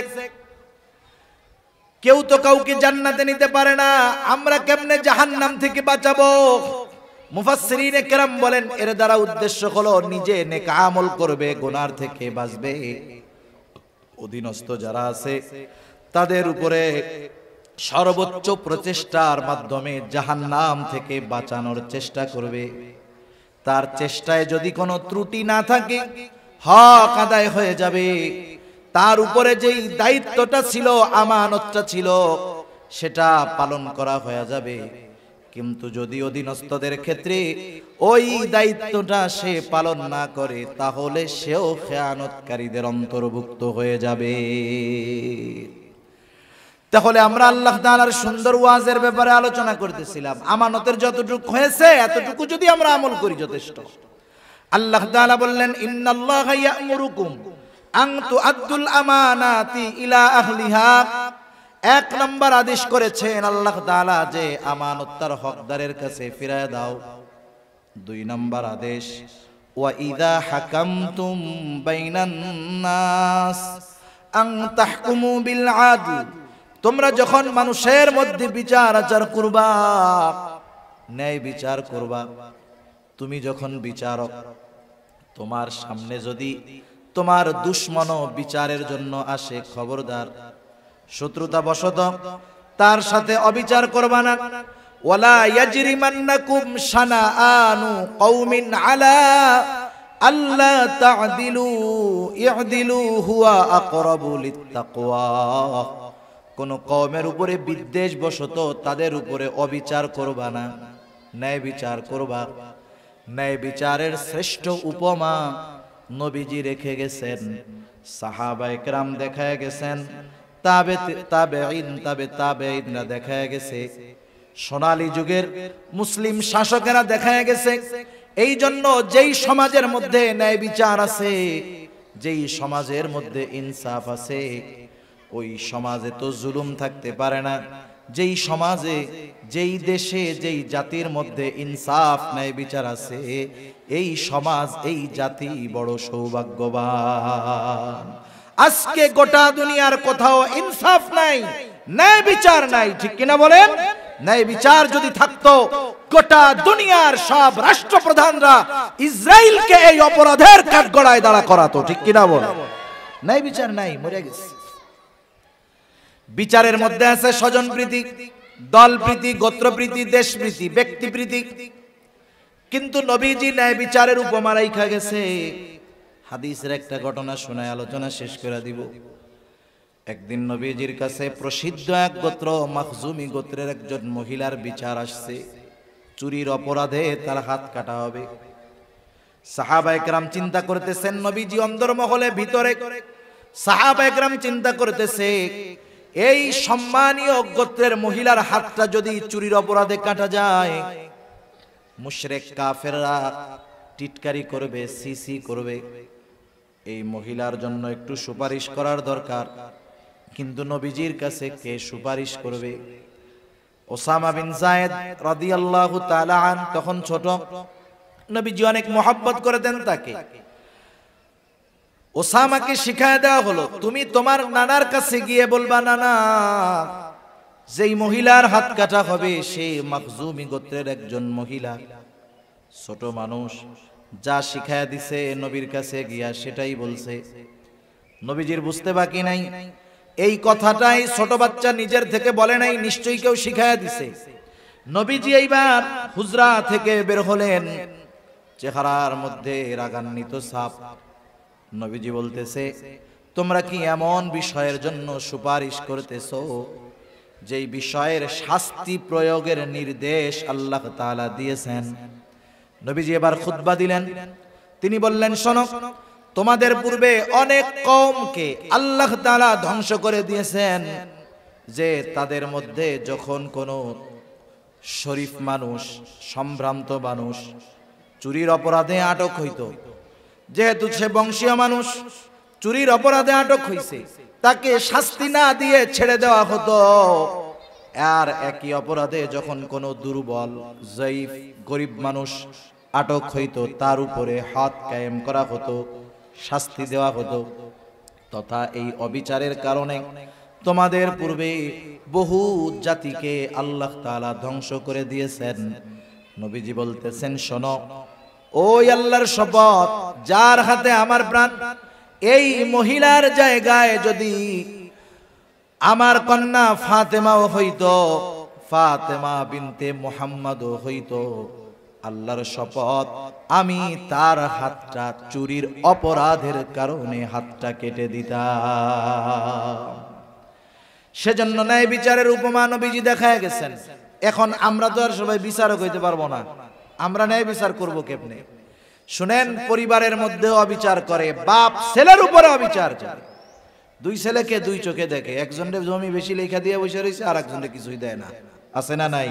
কেউ তো কাউকে জান্নাতে নিতে পারে না, আমরা কেমনে জাহান্নাম থেকে বাঁচাবো? মুফাসসিরিন ইকরাম বলেন এর দ্বারা উদ্দেশ্য হলো নিজে নেক আমল করবে, গুনার থেকে বাঁচবে, অধীনস্থ যারা আছে তাদের উপরে সর্বোচ্চ প্রচেষ্টার মাধ্যমে জাহান্নাম থেকে বাঁচানোর চেষ্টা করবে। তার চেষ্টায় যদি কোনো ত্রুটি না থাকে, হক আদায় হয়ে যাবে। তার উপরে যেই দায়িত্বটা ছিল, আমানতটা ছিল, সেটা পালন করা হয়ে যাবে। কিন্তু যদি অধীনস্থদের ক্ষেত্রে ওই দায়িত্বটা সে পালন না করে, তাহলে সেও খেয়ানতকারীদের অন্তর্ভুক্ত হয়ে যাবে। তাহলে আমরা আল্লাহ তাআলার সুন্দর ওয়াজের ব্যাপারে আলোচনা করতেছিলাম। আমানতের যতটুকু হয়েছে এতটুকু যদি আমরা আমল করি যথেষ্ট। আল্লাহ তাআলা বললেন ইন্নাল্লাহা ইয়া'মুরুকুম আন তু'আদ্দুল আমানাতি ইলা আহলিহা। এক নম্বর আদেশ করেছেন আল্লাহ তাআলা যে আমানত তার হকদারের কাছে ফিরায় দাও। দুই নম্বর আদেশ ওয়া ইযা হাকামতুম বাইনান নাস আন তাহকুমু বিল আদল। তোমরা যখন মানুষের মধ্যে বিচার আচার করবা, ন্যায় বিচার করবা, তুমি যখন বিচারক, তোমার সামনে যদি তোমার দুশমনও বিচারের জন্য আসে, খবরদার শত্রুতা বশত তার সাথে অবিচার করবা না। ওয়ালা ইয়াজরিমান্নাকুম শানাআনু কওমিন আলা আল্লাহ তা'দিলু ই'দিলু হুয়া আকরাবু লিত্তাকওয়া। কোন কওমের উপরে বিদ্বেষ বশত তাদের উপরে অবিচার করবা না, ন্যায় বিচার করবা। ন্যায় বিচারের শ্রেষ্ঠ উপমা নবীজি রেখে গেছেন, সাহাবায়ে কেরাম দেখায় গেছেন, তাবেঈনরা দেখায় গেছে, সোনালী যুগের মুসলিম শাসকেরা দেখায় গেছে। এই জন্য যেই সমাজের মধ্যে ন্যায় বিচার আছে, যেই সমাজের মধ্যে ইনসাফ আছে, ওই সমাজে তো জুলুম থাকতে পারে না। যেই সমাজে, যেই দেশে, যেই জাতির মধ্যে ইনসাফ ন্যায় বিচার আছে, এই সমাজ, এই জাতি বড় সৌভাগ্যবান। আজকে গোটা দুনিয়ার কোথাও ইনসাফ নাই, ন্যায় বিচার নাই, ঠিক কিনা বলেন? ন্যায় বিচার যদি থাকতো, গোটা দুনিয়ার সব রাষ্ট্রপ্রধানরা ইসরায়েলকে এই অপরাধের কাঠগড়ায় দাঁড়া করাতো, ঠিক কিনা বলেন? ন্যায় বিচার নাই, মরে গেছে। বিচারের মধ্যে আছে স্বজন প্রীতি, দল প্রীতি, গোত্র প্রীতি, দেশ প্রীতি, ব্যক্তি প্রীতি। কিন্তু নবীজি ন্যায় বিচারের উপমা রাইখা গেছে। হাদিসের একটা ঘটনা শোনায় আলোচনা শেষ করে দিব। একদিন নবীজির কাছে প্রসিদ্ধ এক গোত্র, মাখজুমি গোত্রের একজন মহিলার বিচার আসছে। চুরির অপরাধে তার হাত কাটা হবে। সাহাবায়ে কেরাম চিন্তা করতেছেন, নবীজি অন্দরমহলে ভিতরে, সাহাবায়ে কেরাম চিন্তা করতেছে, এই সম্মানীয় গোত্রের মহিলার হাতটা যদি চুরির অপরাধে কাটা যায়, মুশরিক কাফেররা টিটকারি করবে, সিসি করবে। এই মহিলার জন্য একটু সুপারিশ করার দরকার। কিন্তু নবীজির কাছে কে সুপারিশ করবে? ওসামা বিন যায়েদ রাদিয়াল্লাহু তাআলা আন তখন ছোট, নবীজি অনেক মহব্বত করতেন তাকে। ওসামাকে শিখায় দেওয়া হলো, তুমি তোমার নানার কাছে গিয়ে বলবা, নানা, যেই মহিলার হাত কাটা হবে সে মাখজুমি গোত্রের একজন মহিলা, ছোট মানুষ। যা শিখায় দিছে নবীর কাছে গিয়া সেটাই বলছে। নবীজির বুঝতে বাকি নাই, এই কথাটাই ছোট বাচ্চা নিজের থেকে বলে নাই, নিশ্চয়ই কেউ শিখায় দিছে। নবীজি এইবার হুজরা থেকে বের হলেন, চেহারার মধ্যে রাগান্বিত ছাপ। নবীজি বলতেছে, তোমরা কি এমন বিষয়ের জন্য সুপারিশ করতেছো যেই বিষয়ের শাস্তি প্রয়োগের নির্দেশ আল্লাহ তাআলা দিয়েছেন? নবীজি এবার খুতবা দিলেন। তিনি বললেন, শোনো, তোমাদের পূর্বে অনেক কওমকে আল্লাহ তাআলা ধ্বংস করে দিয়েছেন, যে তাদের মধ্যে যখন কোনো শরীফ মানুষ, সম্ভ্রান্ত মানুষ চুরির অপরাধে আটক হইত, যেহেতু সে বংশীয় মানুষ, চুরির অপরাধে আটক হইছে, তাকে শাস্তি না দিয়ে ছেড়ে দেওয়া হতো। আর একই অপরাধে যখন কোনো দুর্বল, জয়ীফ, গরিব মানুষ আটক হইত, তার উপরে হাত কায়েম করা হতো, শাস্তি দেওয়া হতো। তথা এই অবিচারের কারণে তোমাদের পূর্বে বহু জাতিকে আল্লাহ তাআলা ধ্বংস করে দিয়েছেন। নবীজি বলতেছেন, শোনো, ওই আল্লাহর শপথ, যার হাতে আমার প্রাণ, এই মহিলার জায়গায় যদি আমার কন্যা ফাতেমাও হইতো, ফাতেমা বিনতে মুহাম্মদও হইতো, আল্লাহর শপথ, আমি তার হাতটা চুরির অপরাধের কারণে হাতটা কেটে দিতাম। সেজন্য ন্যায় বিচারের উপমা নবীজি দেখায় গেছেন। এখন আমরা তো আর সবাই বিচারক হইতে পারবো না, আমরা ন্যায় বিচার করব কেমনে? শুনেন, পরিবারের মধ্যে অবিচার করে, বাপ ছেলের উপরে অবিচার করে। দুই ছেলেকে দুই চোখে দেখে, একজনের জমি বেশি লেখা দিয়ে বসে রয়েছে, আর একজনের কিছুই দেয় না, আছে না নাই?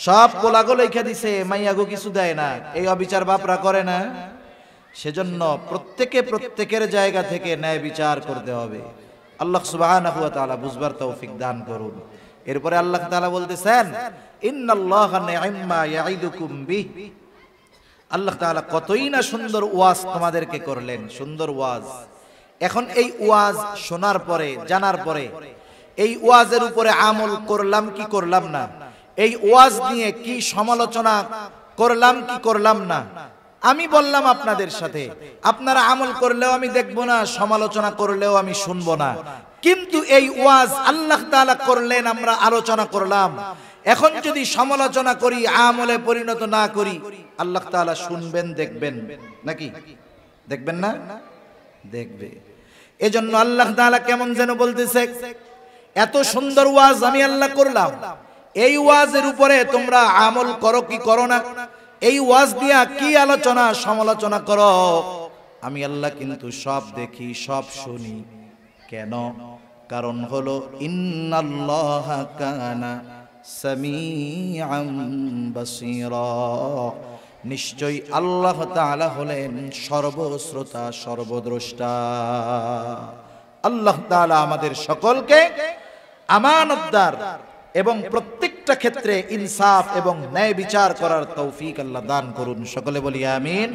সব পোলাগো লেখা দিছে, মাইয়াগো কিছু দেয় না, এই অবিচার বাপরা করে না? সেজন্য প্রত্যেকের জায়গা থেকে ন্যায় বিচার করতে হবে। আল্লাহ সুবহানাহু ওয়া তাআলা বুঝবার তৌফিক দান করুন। এরপরে আল্লাহ তাআলা বলতেছেন, ইন্নাল্লাহা নি'ম্মা ইয়াইদুকুম বিহি। আল্লাহ তাআলা কতই না সুন্দর ওয়াজ তোমাদেরকে করলেন, সুন্দর ওয়াজ। এখন এই ওয়াজ শোনার পরে, জানার পরে, এই ওয়াজের উপরে আমল করলাম কি করলাম না, এই ওয়াজ নিয়ে কি সমালোচনা করলাম কি করলাম না, আমি বললাম আপনাদের সাথে, আপনারা আমল করলেও আমি দেখবো না, সমালোচনা করলেও আমি শুনবো না। কিন্তু এই ওয়াজ আল্লাহ তাআলা করলেন, আমরা আলোচনা করলাম, এখন যদি সমালোচনা করি, আমলে পরিণত না করি, আল্লাহ তাআলা শুনবেন, দেখবেন নাকি? দেখবেন না? দেখবে। এজন্য আল্লাহ তাআলা কেমন যেন বলতেছে, এত সুন্দর ওয়াজ আমি আল্লাহ করলাম, এই ওয়াজের উপরে তোমরা আমল করো কি করো না, এই ওয়াজ দিয়া কি আলোচনা সমালোচনা করো, আমি আল্লাহ কিন্তু সব দেখি, সব শুনি। কেন? কারণ হলো ইন্নাল্লাহা কানা সামিআন বাসীরা, নিশ্চয়ই আল্লাহ তাআলা হলেন সর্বশ্রোতা সর্বদ্রষ্টা। আল্লাহ তাআলা আমাদের সকলকে আমানতদার এবং প্রত্যেকটা ক্ষেত্রে ইনসাফ এবং ন্যায় বিচার করার তৌফিক আল্লাহ দান করুন। সকলে বলি আমিন।